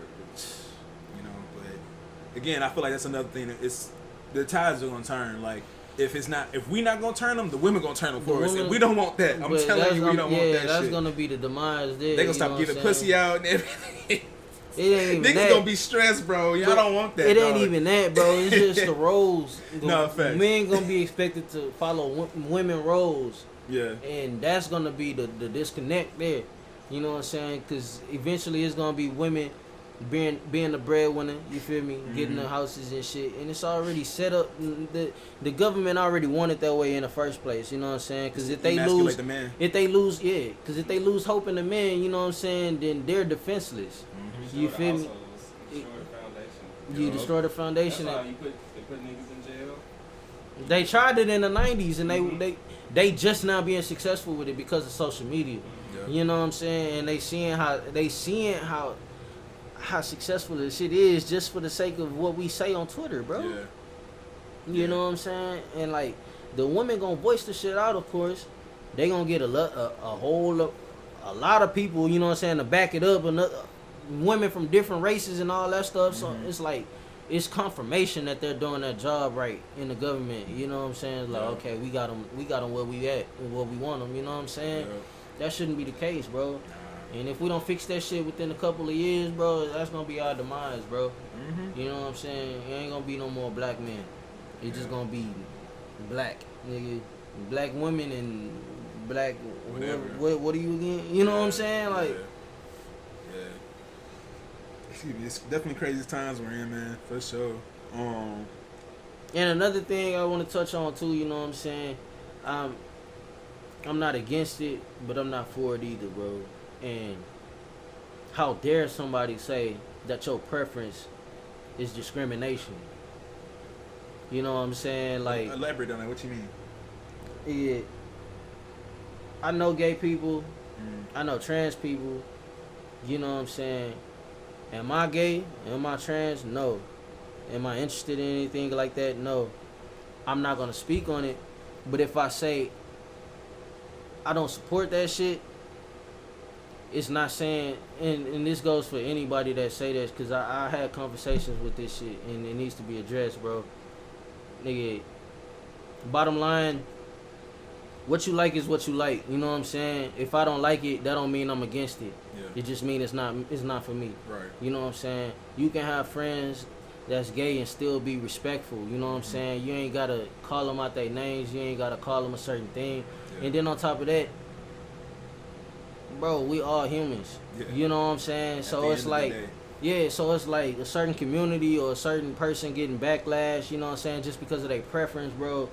Speaker 1: you know, but again, I feel like that's another thing. It's the tides are gonna turn. Like if we not gonna turn them, the women gonna turn them for us. And we don't want that. I'm telling you, we don't want that shit.
Speaker 2: That's gonna be the demise there.
Speaker 1: They gonna stop giving pussy out and everything.
Speaker 2: It ain't even
Speaker 1: Niggas
Speaker 2: that.
Speaker 1: Gonna be stressed, bro. Y'all don't want that.
Speaker 2: It ain't even that, bro. It's just the roles.
Speaker 1: No, facts.
Speaker 2: Men gonna be expected to follow women roles.
Speaker 1: Yeah.
Speaker 2: And that's gonna be the disconnect there. You know what I'm saying? Because eventually it's gonna be women being the breadwinner. You feel me? Getting the houses and shit. And it's already set up. The government already wanted that way in the first place. You know what I'm saying? Because if they lose, because if they lose hope in the men, you know what I'm saying? Then they're defenseless. You feel me? You destroy the foundation.
Speaker 4: That's why they put niggas in jail.
Speaker 2: They tried it in the 90s and they just now being successful with it because of social media. Yeah. You know what I'm saying? And they seeing how successful this shit is just for the sake of what we say on Twitter, bro.
Speaker 1: Yeah.
Speaker 2: You know what I'm saying? And like the women gonna voice the shit out, of course. They gonna get a lot of people, you know what I'm saying, to back it up, and women from different races and all that stuff. So it's like it's confirmation that they're doing their job right in the government. You know what I'm saying? It's like, okay, we got them where we at and where we want them. You know what I'm saying? Yeah. That shouldn't be the case, bro. And if we don't fix that shit within a couple of years, bro, that's gonna be our demise, bro. You know what I'm saying? It ain't gonna be no more black men. It's just gonna be black, nigga. Black women and black whatever. What are you again? You know what I'm saying? Like,
Speaker 1: it's definitely crazy times we're in, man, for sure.
Speaker 2: And another thing I want to touch on too, you know what I'm saying? I'm not against it, but I'm not for it either, bro. And how dare somebody say that your preference is discrimination? You know what I'm saying? Like,
Speaker 1: elaborate on that. What you mean?
Speaker 2: Yeah. I know gay people. I know trans people. You know what I'm saying? Am I gay? Am I trans? No. Am I interested in anything like that? No. I'm not going to speak on it. But if I say I don't support that shit, it's not saying, and this goes for anybody that say that, because I had conversations with this shit, and it needs to be addressed, bro. Nigga, bottom line, what you like is what you like. You know what I'm saying? If I don't like it, that don't mean I'm against it. Yeah. It just means it's not for me.
Speaker 1: Right.
Speaker 2: You know what I'm saying? You can have friends that's gay and still be respectful. You know what I'm saying? You ain't gotta call them out their names. You ain't gotta call them a certain thing. Yeah. And then on top of that, bro, we all humans. Yeah. You know what I'm saying? So it's like, so it's like a certain community or a certain person getting backlash, you know what I'm saying, just because of their preference, bro.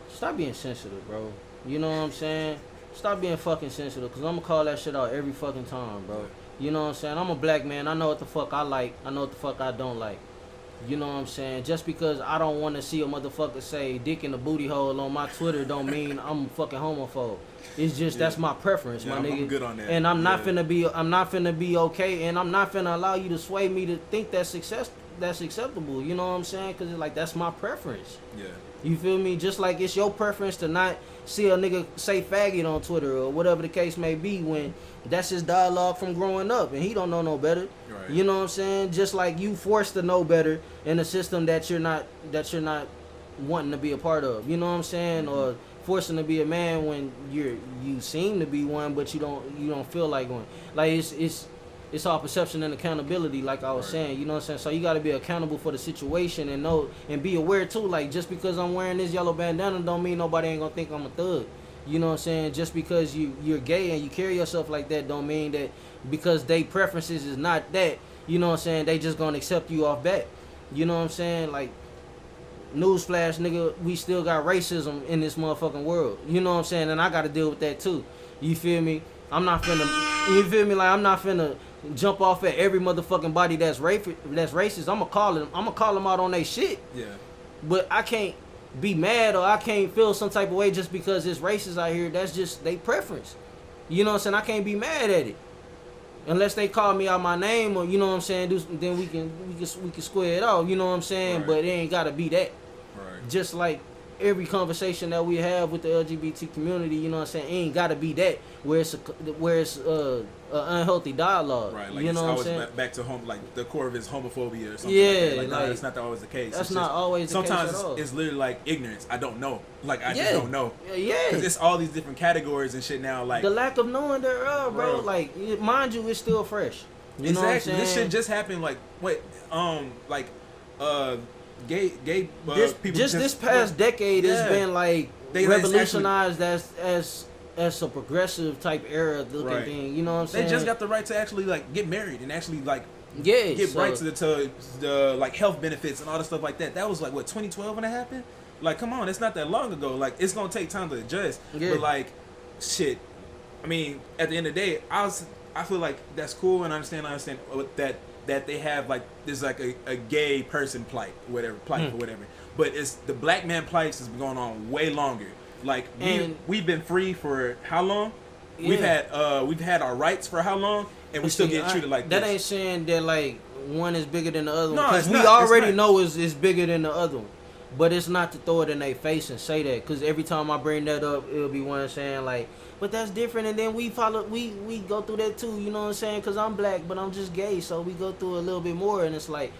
Speaker 2: Stop being sensitive, bro. You know what I'm saying? Stop being fucking sensitive, because I'm going to call that shit out every fucking time, bro. You know what I'm saying? I'm a black man. I know what the fuck I like. I know what the fuck I don't like. You know what I'm saying? Just because I don't want to see a motherfucker say dick in the booty hole on my Twitter don't mean I'm a fucking homophobe. It's just that's my preference, my nigga.
Speaker 1: I'm good on that.
Speaker 2: And I'm not finna be okay, and I'm not finna allow you to sway me to think that's acceptable. You know what I'm saying? Because it's like, that's my preference.
Speaker 1: Yeah.
Speaker 2: You feel me? Just like it's your preference to not see a nigga say faggot on Twitter or whatever the case may be, when that's his dialogue from growing up and he don't know no better. Right. You know what I'm saying? Just like you forced to know better in a system that you're not wanting to be a part of. You know what I'm saying? Or forcing to be a man when you seem to be one, but you don't feel like one. Like it's all perception and accountability, like I was saying. You know what I'm saying? So you got to be accountable for the situation and know and be aware too. Like, just because I'm wearing this yellow bandana don't mean nobody ain't gonna think I'm a thug. You know what I'm saying? Just because you're gay and you carry yourself like that don't mean that because they preferences is not that, you know what I'm saying, they just gonna accept you off bat. You know what I'm saying? Like, newsflash, nigga, we still got racism in this motherfucking world. You know what I'm saying? And I gotta deal with that too. You feel me? I'm not finna jump off at every motherfucking body that's racist. I'm gonna call them out on their shit.
Speaker 1: Yeah.
Speaker 2: But I can't be mad or I can't feel some type of way just because it's racist out here. That's just they preference. You know what I'm saying? I can't be mad at it. Unless they call me out my name or, you know what I'm saying, then we can square it out, you know what I'm saying? Right. But it ain't gotta be that.
Speaker 1: Right.
Speaker 2: Just like every conversation that we have with the LGBT community, you know what I'm saying, it ain't gotta be that where it's unhealthy dialogue.
Speaker 1: Right, like
Speaker 2: you
Speaker 1: it's
Speaker 2: know what I'm
Speaker 1: always
Speaker 2: saying?
Speaker 1: back to home, like the core of his homophobia or something.
Speaker 2: Yeah,
Speaker 1: like that. Like,
Speaker 2: like,
Speaker 1: that's not always the case.
Speaker 2: That's
Speaker 1: it's
Speaker 2: not
Speaker 1: just,
Speaker 2: always the case at all.
Speaker 1: Sometimes it's literally like ignorance. I don't know. Like I
Speaker 2: Yeah.
Speaker 1: just don't know.
Speaker 2: Yeah.
Speaker 1: Because it's all these different categories and shit now. Like
Speaker 2: the lack of knowing thereof, bro. Like, mind you, it's still fresh. You know what I'm saying?
Speaker 1: This shit just happened. Like gay people.
Speaker 2: Just this past decade, it's been like revolutionized as a progressive type era looking thing. You know what I'm saying?
Speaker 1: They just got the right to actually like get married and actually like
Speaker 2: get
Speaker 1: right to the like health benefits and all the stuff like that. That was like what 2012 when it happened. Like, come on, it's not that long ago. Like, it's gonna take time to adjust.
Speaker 2: Yeah.
Speaker 1: But like, shit. I mean, at the end of the day, I feel like that's cool and I understand that they have like there's like a gay person plight or whatever. But it's the black man plights has been going on way longer. Like we've been free for how long? Yeah. We've had our rights for how long, and we still get treated like
Speaker 2: that.
Speaker 1: This.
Speaker 2: Ain't saying that like one is bigger than the other one.
Speaker 1: No,
Speaker 2: Because we already know it's bigger than the other one. But it's not to throw it in their face and say that, because every time I bring that up, it'll be one saying like, but that's different, and then we go through that too, you know what I'm saying? Because I'm black, but I'm just gay, so we go through a little bit more, and it's like,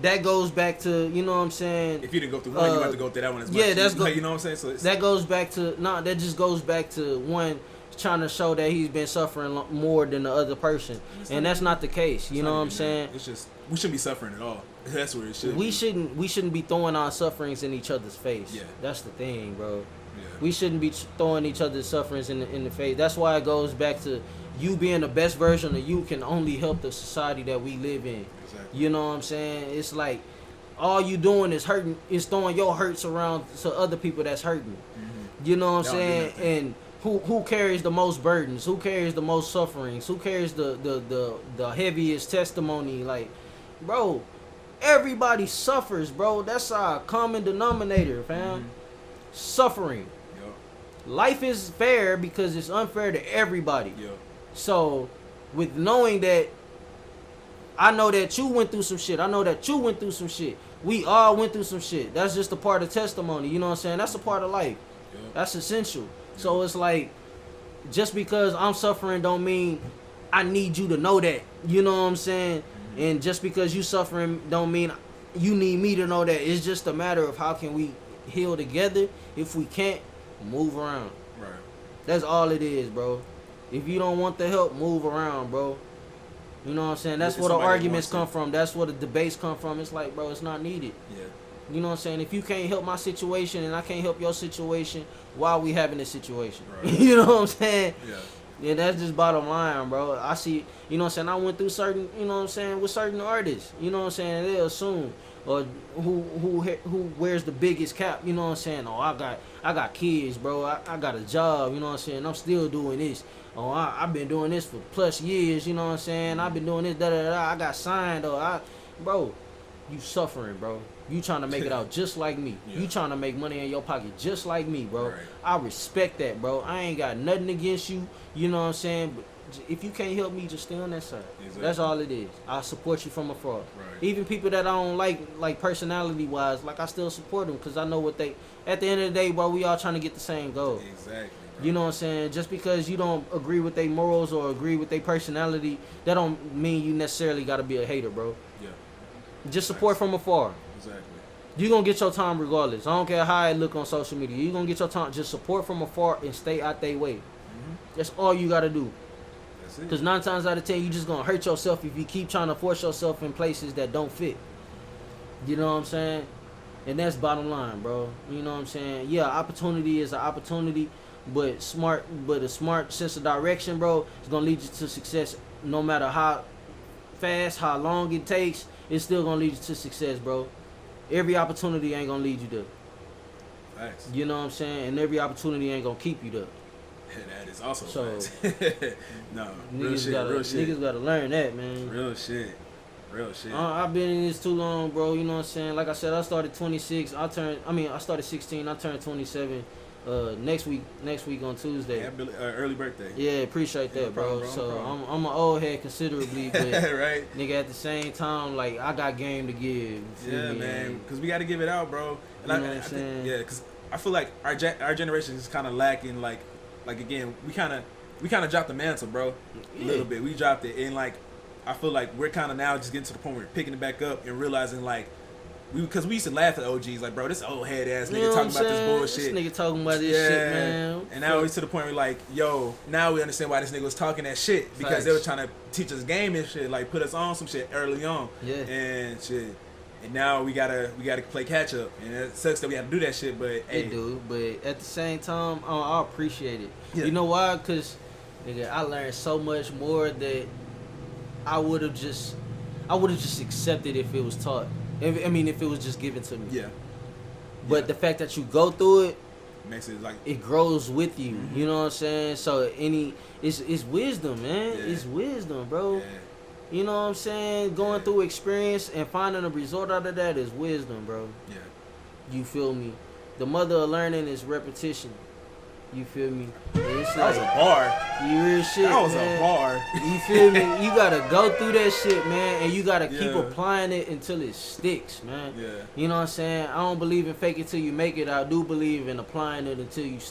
Speaker 2: that goes back to, you know what I'm saying?
Speaker 1: If you didn't go through one, you have to go through that one as much.
Speaker 2: Yeah, that's
Speaker 1: like, you know what I'm saying? So
Speaker 2: that goes back to that just goes back to one trying to show that he's been suffering more than the other person, and that's not the case. You know what I'm saying?
Speaker 1: It's just we shouldn't be suffering at all. That's where it should.
Speaker 2: We shouldn't be throwing our sufferings in each other's face.
Speaker 1: Yeah,
Speaker 2: that's the thing, bro.
Speaker 1: Yeah.
Speaker 2: We shouldn't be throwing each other's sufferings in the face. That's why it goes back to you being the best version of you can only help the society that we live in.
Speaker 1: Exactly.
Speaker 2: You know what I'm saying? It's like all you doing is hurting, is throwing your hurts around to other people that's hurting. Mm-hmm. You know what I'm saying? And who carries the most burdens? Who carries the most sufferings? Who carries the heaviest testimony? Like, bro, everybody suffers, bro. That's our common denominator, fam. Mm-hmm. Suffering.
Speaker 1: Yep.
Speaker 2: Life is fair because it's unfair to everybody.
Speaker 1: Yep.
Speaker 2: So, with knowing that, I know that you went through some shit. I know that you went through some shit. We all went through some shit. That's just a part of testimony. You know what I'm saying? That's a part of life. Yep. That's essential. Yep. So it's like, just because I'm suffering don't mean I need you to know that. You know what I'm saying? Mm-hmm. And just because you suffering don't mean you need me to know that. It's just a matter of how can we heal together. If we can't, move around.
Speaker 1: Right.
Speaker 2: That's all it is, bro. If you don't want the help, move around, bro. You know what I'm saying? That's where the arguments come from. That's where the debates come from. It's like, bro, it's not needed.
Speaker 1: Yeah.
Speaker 2: You know what I'm saying? If you can't help my situation and I can't help your situation, why are we having this situation? Right. You know what I'm saying?
Speaker 1: Yeah.
Speaker 2: Yeah, that's just bottom line, bro. I see, you know what I'm saying? I went through certain, you know what I'm saying, with certain artists. You know what I'm saying? They assume, or who wears the biggest cap, you know what I'm saying? Oh, I got kids, bro. I got a job, you know what I'm saying? I'm still doing this. Oh, I've been doing this for plus years, you know what I'm saying? I've been doing this, I got signed, bro, you suffering, bro. You trying to make it out just like me. Yeah. You trying to make money in your pocket just like me, bro.
Speaker 1: Right.
Speaker 2: I respect that, bro. I ain't got nothing against you, you know what I'm saying? But if you can't help me, just stay on that side. Exactly. That's all it is. I support you from afar. Right. Even people that I don't like personality-wise, like I still support them because I know what they, at the end of the day, bro, we all trying to get the same goal.
Speaker 1: Exactly.
Speaker 2: You know what I'm saying? Just because you don't agree with their morals or agree with their personality, that don't mean you necessarily got to be a hater, bro. Yeah. Just support from afar. Exactly. You're going to get your time regardless. I don't care how it look on social media. You're going to get your time. Just support from afar and stay out their way. Mm-hmm. That's all you got to do. Because 9 times out of 10, you just going to hurt yourself if you keep trying to force yourself in places that don't fit. You know what I'm saying? And that's bottom line, bro. You know what I'm saying? Yeah, opportunity is an opportunity. But a smart sense of direction, bro, is gonna lead you to success. No matter how fast, how long it takes, it's still gonna lead you to success, bro. Every opportunity ain't gonna lead you there.
Speaker 1: Thanks.
Speaker 2: You know what I'm saying? And every opportunity ain't gonna keep you there.
Speaker 1: That is also
Speaker 2: so.
Speaker 1: No, real shit.
Speaker 2: Niggas gotta learn that, man.
Speaker 1: Real shit. Real shit.
Speaker 2: I've been in this too long, bro. You know what I'm saying? Like I said, I started 26. I started 16. I turned 27. Next week on Tuesday.
Speaker 1: Yeah, early birthday.
Speaker 2: Yeah, appreciate that, bro.
Speaker 1: Problem,
Speaker 2: so
Speaker 1: problem.
Speaker 2: I'm an old head considerably, but
Speaker 1: right.
Speaker 2: nigga, at the same time, like I got game to give.
Speaker 1: Yeah, man, because we got to give it out, bro. And
Speaker 2: you know what I'm saying?
Speaker 1: Yeah, because I feel like our generation is kind of lacking. Like again, we kind of dropped the mantle, bro. A little bit. We dropped it, and like I feel like we're kind of now just getting to the point where we're picking it back up and realizing like. Because we used to laugh at OGs, like, bro, this old head ass nigga talking about this bullshit.
Speaker 2: This nigga talking about this shit, man.
Speaker 1: And now it's to the point where, like, yo, now we understand why this nigga was talking that shit. Because they were trying to teach us game and shit, like, put us on some shit early on.
Speaker 2: Yeah.
Speaker 1: And shit. And now we gotta play catch up. And it sucks that we have to do that shit, but, hey.
Speaker 2: It do, but at the same time, I appreciate it.
Speaker 1: Yeah.
Speaker 2: You know why? Because, nigga, I learned so much more that I would have just accepted if it was taught. If it was just given to me.
Speaker 1: Yeah.
Speaker 2: But the fact that you go through it
Speaker 1: makes it like
Speaker 2: it grows with you.
Speaker 1: Mm-hmm.
Speaker 2: You know what I'm saying? So it's wisdom, man.
Speaker 1: Yeah.
Speaker 2: It's wisdom, bro.
Speaker 1: Yeah.
Speaker 2: You know what I'm saying? Going through experience and finding a result out of that is wisdom, bro.
Speaker 1: Yeah.
Speaker 2: You feel me? The mother of learning is repetition. You feel me? It's
Speaker 1: That was a bar.
Speaker 2: You real shit,
Speaker 1: That was
Speaker 2: man.
Speaker 1: a bar.
Speaker 2: You feel me? You gotta go through that shit, man, and you gotta keep
Speaker 1: Yeah.
Speaker 2: applying it until it sticks, man.
Speaker 1: Yeah.
Speaker 2: You know what I'm saying? I don't believe in fake it till you make it. I do believe in applying it until it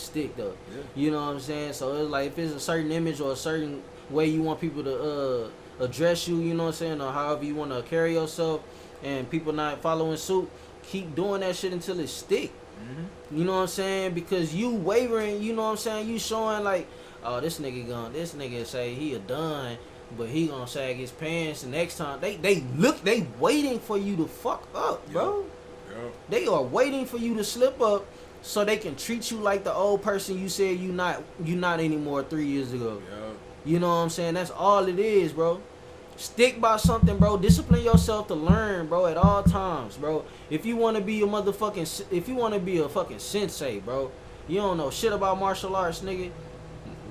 Speaker 2: stick though.
Speaker 1: Yeah.
Speaker 2: You know what I'm saying? So it's like if it's a certain image or a certain way you want people to address you, you know what I'm saying, or however you want to carry yourself, and people not following suit, keep doing that shit until it stick.
Speaker 1: Mm-hmm.
Speaker 2: You know what I'm saying? Because you wavering, you know what I'm saying? You showing like, oh, this nigga say he a done, but he gonna sag his pants the next time. They waiting for you to fuck up, bro.
Speaker 1: Yep.
Speaker 2: They are waiting for you to slip up so they can treat you like the old person you said you not anymore 3 years ago.
Speaker 1: Yep.
Speaker 2: You know what I'm saying? That's all it is, bro. Stick by something, bro. Discipline yourself to learn, bro, at all times, bro. If you want to be a fucking sensei, bro, you don't know shit about martial arts, nigga.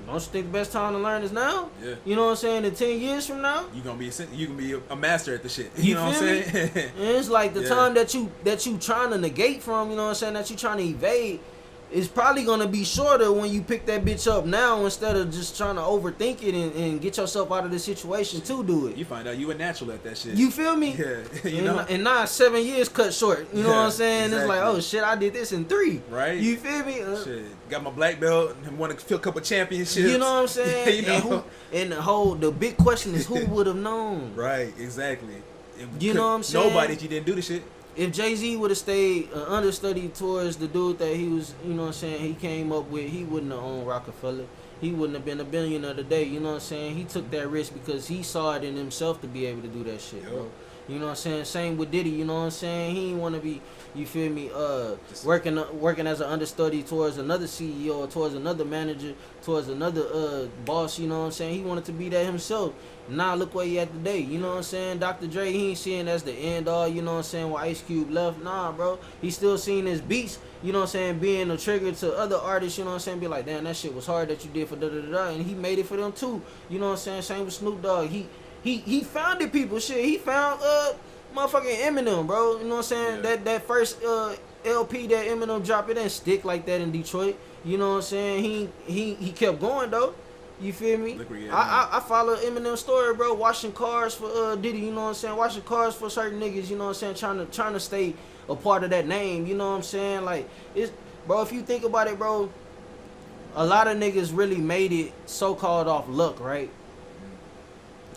Speaker 2: Don't you think the best time to learn is now?
Speaker 1: Yeah.
Speaker 2: You know what I'm saying? In 10 years from now,
Speaker 1: You can be a master at the shit. You know what I'm
Speaker 2: feel
Speaker 1: saying?
Speaker 2: me? And it's like the
Speaker 1: Yeah.
Speaker 2: time that you trying to negate from, you know what I'm saying, that you trying to evade, it's probably gonna be shorter when you pick that bitch up now instead of just trying to overthink it and get yourself out of the situation to do it.
Speaker 1: You find out you a natural at that shit.
Speaker 2: You feel me?
Speaker 1: Yeah. You know?
Speaker 2: And now 7 years cut short. You know what I'm saying?
Speaker 1: Exactly.
Speaker 2: It's like, oh shit, I did this in 3.
Speaker 1: Right.
Speaker 2: You feel me?
Speaker 1: Shit. Got my black belt and won a couple championships.
Speaker 2: You know what I'm saying?
Speaker 1: You know?
Speaker 2: And the big question is who would have known?
Speaker 1: Right, exactly.
Speaker 2: You know what I'm saying?
Speaker 1: Nobody if you didn't do the shit.
Speaker 2: If Jay-Z would have stayed understudy towards the dude that he was, you know what I'm saying, he came up with, he wouldn't have owned Rockefeller. He wouldn't have been a billionaire today, you know what I'm saying? He took that risk because he saw it in himself to be able to do that shit, bro. You know what I'm saying? Same with Diddy, you know what I'm saying? He didn't want to be, you feel me, working as an understudy towards another CEO or towards another manager, towards another boss, you know what I'm saying? He wanted to be that himself. Now look where he at today, you know what I'm saying? Dr. Dre, he ain't seeing as the end all, you know what I'm saying, when Ice Cube left. Nah, bro. He still seeing his beats, you know what I'm saying, being a trigger to other artists, you know what I'm saying, be like, damn, that shit was hard that you did for da-da-da-da, and he made it for them too, you know what I'm saying? Same with Snoop Dogg. He founded people, shit. He found motherfucking Eminem, bro. You know what I'm saying?
Speaker 1: Yeah.
Speaker 2: That first LP that Eminem dropped, it didn't stick like that in Detroit. You know what I'm saying? He kept going though. You feel me?
Speaker 1: Look where he at
Speaker 2: I follow Eminem's story, bro. Washing cars for Diddy. You know what I'm saying? Washing cars for certain niggas. You know what I'm saying? Trying to stay a part of that name. You know what I'm saying? Like it's, bro. If you think about it, bro, a lot of niggas really made it so-called off luck, right?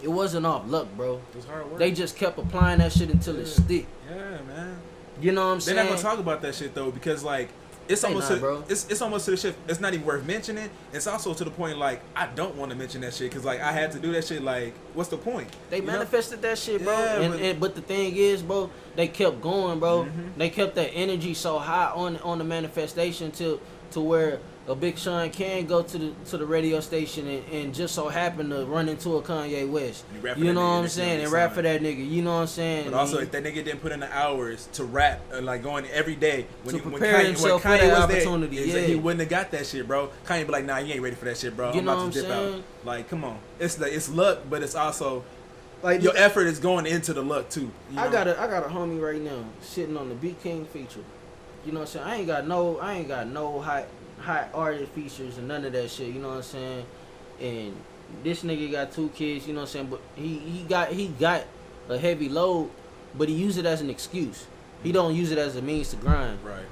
Speaker 2: It wasn't off luck, bro.
Speaker 1: It was hard work.
Speaker 2: They just kept applying that shit until it stick.
Speaker 1: Yeah, man.
Speaker 2: You know what I'm
Speaker 1: They're
Speaker 2: saying?
Speaker 1: not gonna talk about that shit though, because like it's
Speaker 2: They
Speaker 1: almost
Speaker 2: not,
Speaker 1: to,
Speaker 2: bro.
Speaker 1: it's almost to the shit. It's not even worth mentioning. It's also to the point like I don't want to mention that shit because like I had to do that shit. Like, what's the point?
Speaker 2: They
Speaker 1: You know?
Speaker 2: manifested that shit, bro.
Speaker 1: Yeah,
Speaker 2: But the thing is, bro, they kept going, bro.
Speaker 1: Mhm.
Speaker 2: They kept that energy so high on the manifestation to where a Big Sean can go to the radio station and just so happen to run into a Kanye West.
Speaker 1: And rap for
Speaker 2: You
Speaker 1: that
Speaker 2: know
Speaker 1: nigga
Speaker 2: what I'm
Speaker 1: next
Speaker 2: saying?
Speaker 1: to
Speaker 2: And
Speaker 1: the
Speaker 2: rap
Speaker 1: sign.
Speaker 2: for that nigga. You know what I'm saying?
Speaker 1: But also, if that nigga didn't put in the hours to rap, like going every day,
Speaker 2: To prepare himself for that opportunity,
Speaker 1: there,
Speaker 2: yeah.
Speaker 1: he wouldn't have got that shit, bro. Kanye be like, nah, you ain't ready for that shit, bro.
Speaker 2: You
Speaker 1: I'm
Speaker 2: know
Speaker 1: about
Speaker 2: what
Speaker 1: to
Speaker 2: I'm
Speaker 1: dip
Speaker 2: saying?
Speaker 1: out. Like, come on, it's luck, but it's also
Speaker 2: Like
Speaker 1: your effort is going into the luck too.
Speaker 2: I got a homie right now sitting on the B King feature. You know what I'm saying? I ain't got no high artist features and none of that shit. You know what I'm saying? And this nigga got 2 kids. You know what I'm saying? But he got a heavy load, but he use it as an excuse. He don't use it as a means to grind.
Speaker 1: Right.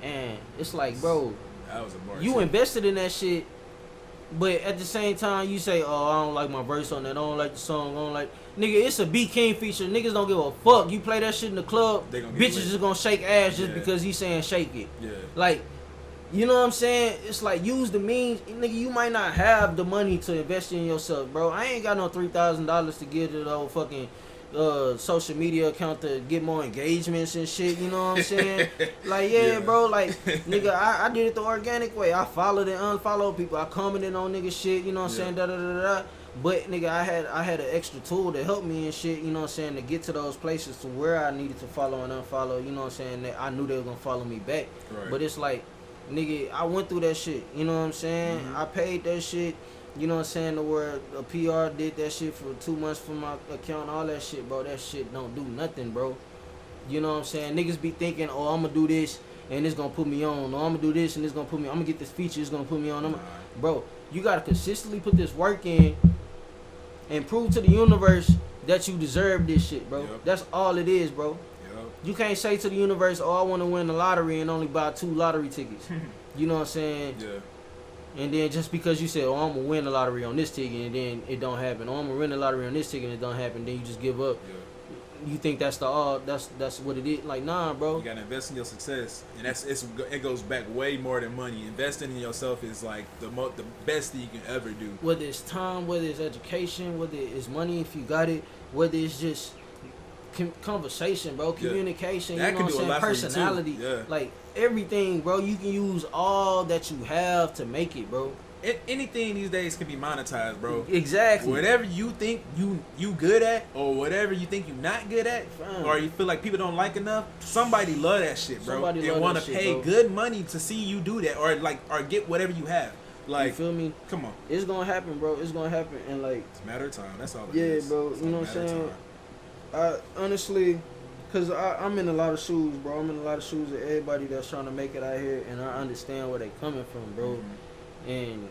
Speaker 2: And it's like, bro,
Speaker 1: that was a bar
Speaker 2: you invested in that shit, but at the same time you say, oh, I don't like my verse on that. I don't like the song. I don't like. Nigga, it's a B King feature. Niggas don't give a fuck. You play that shit in the club, bitches just gonna shake ass just because he's saying shake it.
Speaker 1: Yeah.
Speaker 2: Like, you know what I'm saying? It's like, use the means. Nigga, you might not have the money to invest in yourself, bro. I ain't got no $3,000 to give to the old fucking social media account to get more engagements and shit. You know what I'm saying? Like, yeah, bro. Like, nigga, I did it the organic way. I followed and unfollowed people. I commented on nigga shit. You know what I'm saying? Da da da da. But nigga, I had an extra tool to help me and shit, you know what I'm saying, to get to those places to where I needed to follow and unfollow, you know what I'm saying, that I knew they were gonna follow me back. Right. But it's like, nigga, I went through that shit, you know what I'm saying? Mm-hmm. I paid that shit, you know what I'm saying, to where a PR did that shit for 2 months for my account, all that shit, bro. That shit don't do nothing, bro. You know what I'm saying? Niggas be thinking, oh, I'm gonna do this and it's gonna put me on, or I'm gonna do this and it's gonna put me on. I'm gonna get this feature, it's gonna put me on. Bro, you gotta consistently put this work in and prove to the universe that you deserve this shit, bro. Yep. That's all it is, bro. Yep. You can't say to the universe, oh, I want to win the lottery and only buy 2 lottery tickets. You know what I'm saying? Yeah. And then just because you say, oh, I'm going to win the lottery on this ticket and then it don't happen. Or I'm going to win the lottery on this ticket and it don't happen. Then you just give up. Yeah. You think that's that's what it is? Like, nah, bro.
Speaker 1: You gotta invest in your success, and it goes back way more than money. Investing in yourself is like the best thing you can ever do.
Speaker 2: Whether it's time, whether it's education, whether it's money if you got it, whether it's just conversation, bro, communication.
Speaker 1: Yeah.
Speaker 2: You know what I'm saying? Personality, like everything, bro. You can use all that you have to make it, bro.
Speaker 1: Anything these days can be monetized, bro.
Speaker 2: Exactly.
Speaker 1: Whatever you think you good at, or whatever you think you not good at, or you feel like people don't like enough, somebody love that shit, bro. They want to pay good money to see you do that, or get whatever you have. Like,
Speaker 2: you feel me?
Speaker 1: Come on.
Speaker 2: It's gonna happen, bro. It's gonna happen, and like,
Speaker 1: it's a matter of time. That's all it is.
Speaker 2: Yeah, bro. You know what I'm saying? I honestly, cause I'm in a lot of shoes, bro. I'm in a lot of shoes of everybody that's trying to make it out here, and I understand where they coming from, bro. Mm-hmm. And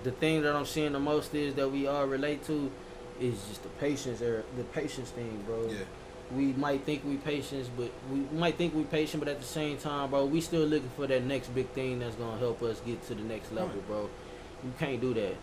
Speaker 2: the thing that I'm seeing the most is that we all relate to is just the patience thing, bro. Yeah. We might think we patient, but at the same time, bro, we still looking for that next big thing that's gonna help us get to the next level, bro. You can't do that.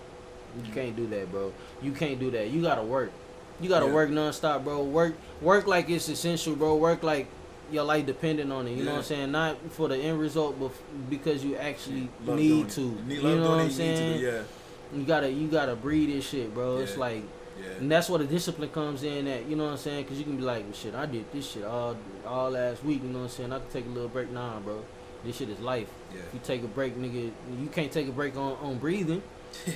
Speaker 2: You can't do that, bro. You can't do that. You gotta work. You gotta work nonstop, bro. Work like it's essential, bro. Work like your life depending on it. You know what I'm saying? Not for the end result, but because you actually need to. You know what I'm saying? You gotta breathe this shit, bro. It's like, and that's where the discipline comes in at. You know what I'm saying? Because you can be like, well, shit, I did this shit all last week. You know what I'm saying? I can take a little break. Nah, bro. This shit is life. Yeah. If you take a break, nigga, you can't take a break on breathing.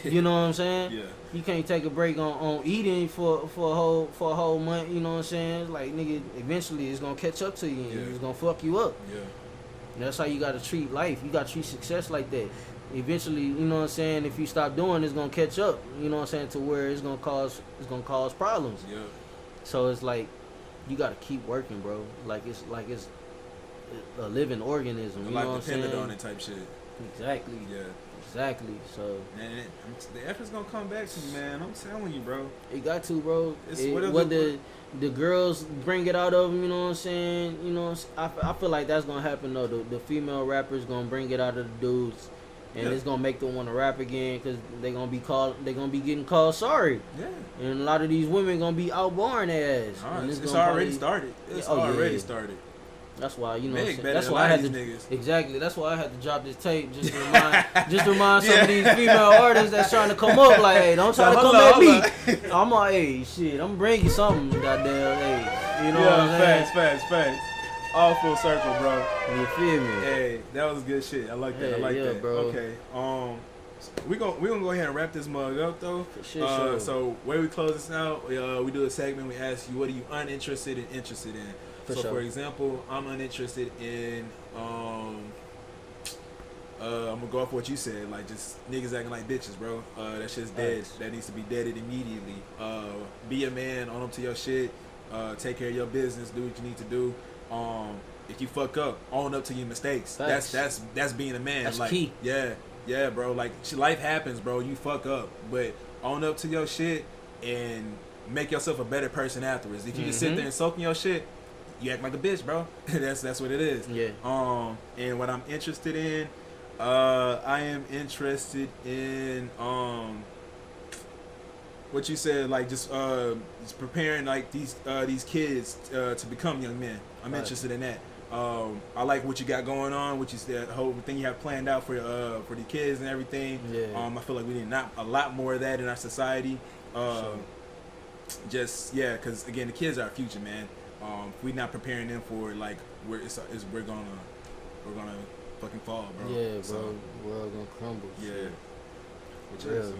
Speaker 2: You know what I'm saying? Yeah. You can't take a break on eating for a whole month. You know what I'm saying? It's like, nigga, eventually it's gonna catch up to you and it's gonna fuck you up. Yeah. And that's how you gotta treat life. You gotta treat success like that. Eventually, you know what I'm saying, if you stop doing, it's gonna catch up. You know what I'm saying, to where it's gonna cause problems. Yeah. So it's like, you gotta keep working, bro. Like it's a living organism. You know what I'm saying?
Speaker 1: Dependent on it type shit.
Speaker 2: Exactly. Yeah. Exactly. So,
Speaker 1: man, the effort's gonna come back to you, man. I'm telling you, bro.
Speaker 2: It got to, bro. Whether the girls bring it out of them, you know what I'm saying? You know, I feel like that's gonna happen though. The female rappers gonna bring it out of the dudes, and it's gonna make them want to rap again because they gonna be getting called sorry. Yeah. And a lot of these women gonna be outbarring their ass.
Speaker 1: And it's already started. It's already started.
Speaker 2: That's why, you know what I'm saying? That's why I had to niggas. Exactly. That's why I had to drop this tape just to remind some of these female artists that's trying to come up. Like, hey, don't try to come at me. I'm like, hey, shit, I'm bringing something, goddamn. Hey, you know what I'm saying?
Speaker 1: Facts. All full circle, bro.
Speaker 2: You feel me?
Speaker 1: Hey, that was good shit. I like that.
Speaker 2: Hey,
Speaker 1: I like that.
Speaker 2: Bro.
Speaker 1: Okay. We gonna go ahead and wrap this mug up though.
Speaker 2: Sure.
Speaker 1: So where we close this out, we do a segment. We ask you, what are you uninterested and interested in? For example, I'm uninterested in I'm gonna go off what you said. Like, just niggas acting like bitches, bro. That shit's dead. That needs to be deaded immediately. Be a man, own up to your shit. Take care of your business. Do what you need to do. If you fuck up, own up to your mistakes.
Speaker 2: Facts.
Speaker 1: That's being a man.
Speaker 2: That's
Speaker 1: like,
Speaker 2: key.
Speaker 1: Yeah, bro. Like, life happens, bro. You fuck up, but own up to your shit and make yourself a better person afterwards. If you just sit there and soak in your shit, you act like a bitch, bro. That's what it is.
Speaker 2: Yeah.
Speaker 1: And what I'm interested in, I am interested in what you said, like just preparing like these kids to become young men. I'm interested in that. I like what you got going on, which is that whole thing you have planned out for the kids and everything.
Speaker 2: Yeah.
Speaker 1: I feel like we need a lot more of that in our society.
Speaker 2: Sure.
Speaker 1: Just because again, the kids are our future, man. If we're not preparing them for it, like we're gonna fucking fall, bro.
Speaker 2: Yeah, bro.
Speaker 1: So,
Speaker 2: World gonna crumble.
Speaker 1: yeah. Which
Speaker 2: Real.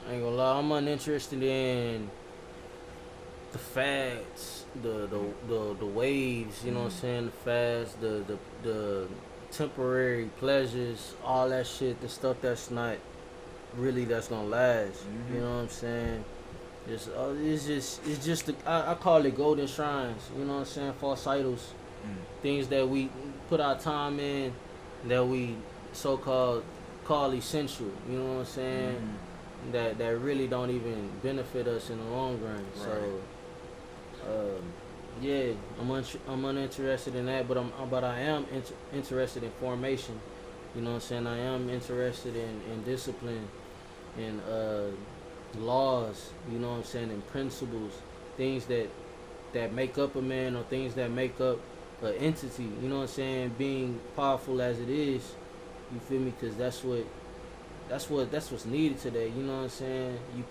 Speaker 2: I ain't gonna lie, I'm uninterested in the fads, the waves, you know what I'm saying, the fads, the temporary pleasures, all that shit, the stuff that's not really that's gonna last. You know what I'm saying? It's just I call it golden shrines, you know what I'm saying, false idols. Things that we put our time in that we so-called call essential, you know what I'm saying? That really don't even benefit us in the long run.
Speaker 1: Right.
Speaker 2: So yeah, I'm uninterested in that, but I am interested in formation. You know what I'm saying? I am interested in discipline, in laws, you know what I'm saying, and principles, things that make up a man or things that make up an entity, you know what I'm saying, being powerful as it is, you feel me, because that's what's needed today, you know what I'm saying, you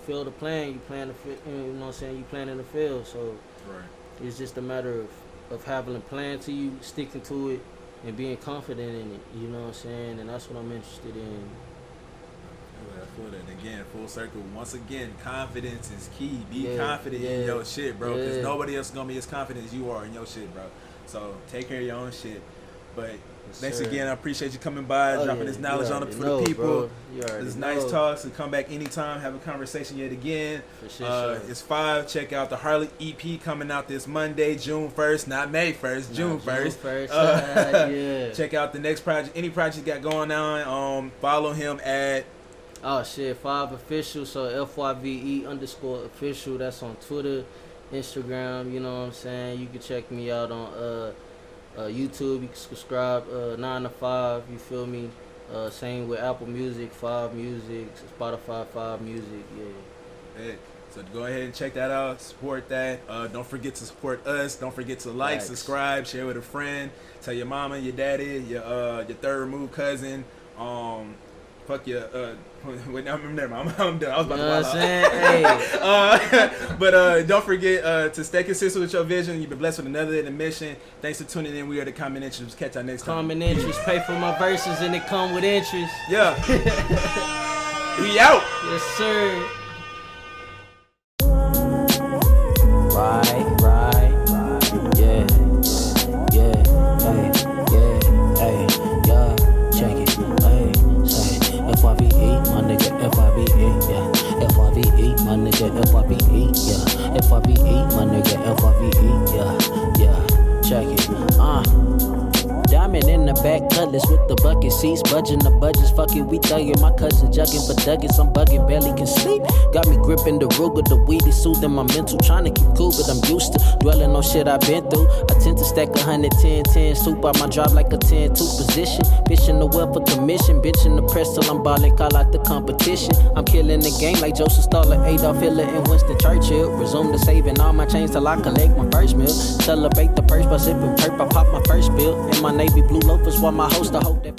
Speaker 2: feel the plan, you plan the, you know what I'm saying, you plan in the field, so
Speaker 1: right.
Speaker 2: It's just a matter of having a plan to you, sticking to it, and being confident in it, you know what I'm saying, and that's what I'm interested in.
Speaker 1: I feel that. Again, full circle. Once again, confidence is key. Be confident in your shit, bro. Because nobody else is going to be as confident as you are in your shit, bro. So take care of your own shit. But thanks again. I appreciate you coming by, dropping this knowledge on for the people. It's nice talks. So come back anytime, have a conversation yet again.
Speaker 2: For sure.
Speaker 1: It's FYVE. Check out the Harley EP coming out this Monday, June 1st. Not May 1st, June 1st.
Speaker 2: Yeah.
Speaker 1: Check out the next project. Any project you got going on. Follow him at...
Speaker 2: Oh shit, FYVE official, so FYVE_official. That's on Twitter, Instagram, you know what I'm saying. You can check me out on YouTube. You can subscribe 9 to 5, you feel me? Same with Apple Music, FYVE Music, Spotify, FYVE Music, yeah.
Speaker 1: Hey, so go ahead and check that out, support that. Don't forget to support us. Don't forget to like, subscribe, share with a friend, tell your mama, your daddy, your third remove cousin, fuck your wait, never mind. I'm done. I was about to wild out.
Speaker 2: Hey.
Speaker 1: But don't forget to stay consistent with your vision. You've been blessed with another intermission. Thanks for tuning in. We are the Common Interest. Catch y'all next time.
Speaker 2: Common Interest. Pay for my verses and it come with interest.
Speaker 1: Yeah. We out.
Speaker 2: Yes, sir.
Speaker 3: Right. Yeah. Check it. Hey, say FYVE, my nigga, FYVE, yeah. FYVE, my nigga, FYVE, yeah. FYVE, my nigga, FYVE, yeah. Check it. Diamond in the back, cutlass with the bucket seats, budging the budgets, fuck it, we thuggin'. My cousin jugging for duggets, I'm bugging, barely can sleep. Got me gripping the Ruger, the weed is soothing my mental, trying to keep cool, but I'm used to dwelling on shit I've been through. I tend to stack 110, soup out my drop like a 10-2 position. Fishing the well for commission, benching the press till I'm ballin', call out the competition. I'm killing the game like Joseph Stalin, Adolf Hitler, and Winston Churchill. Resume to saving all my chains till I collect my first meal. Celebrate the purse by sipping perp, I pop my first bill. In my navy blue loafers while my host, I hope that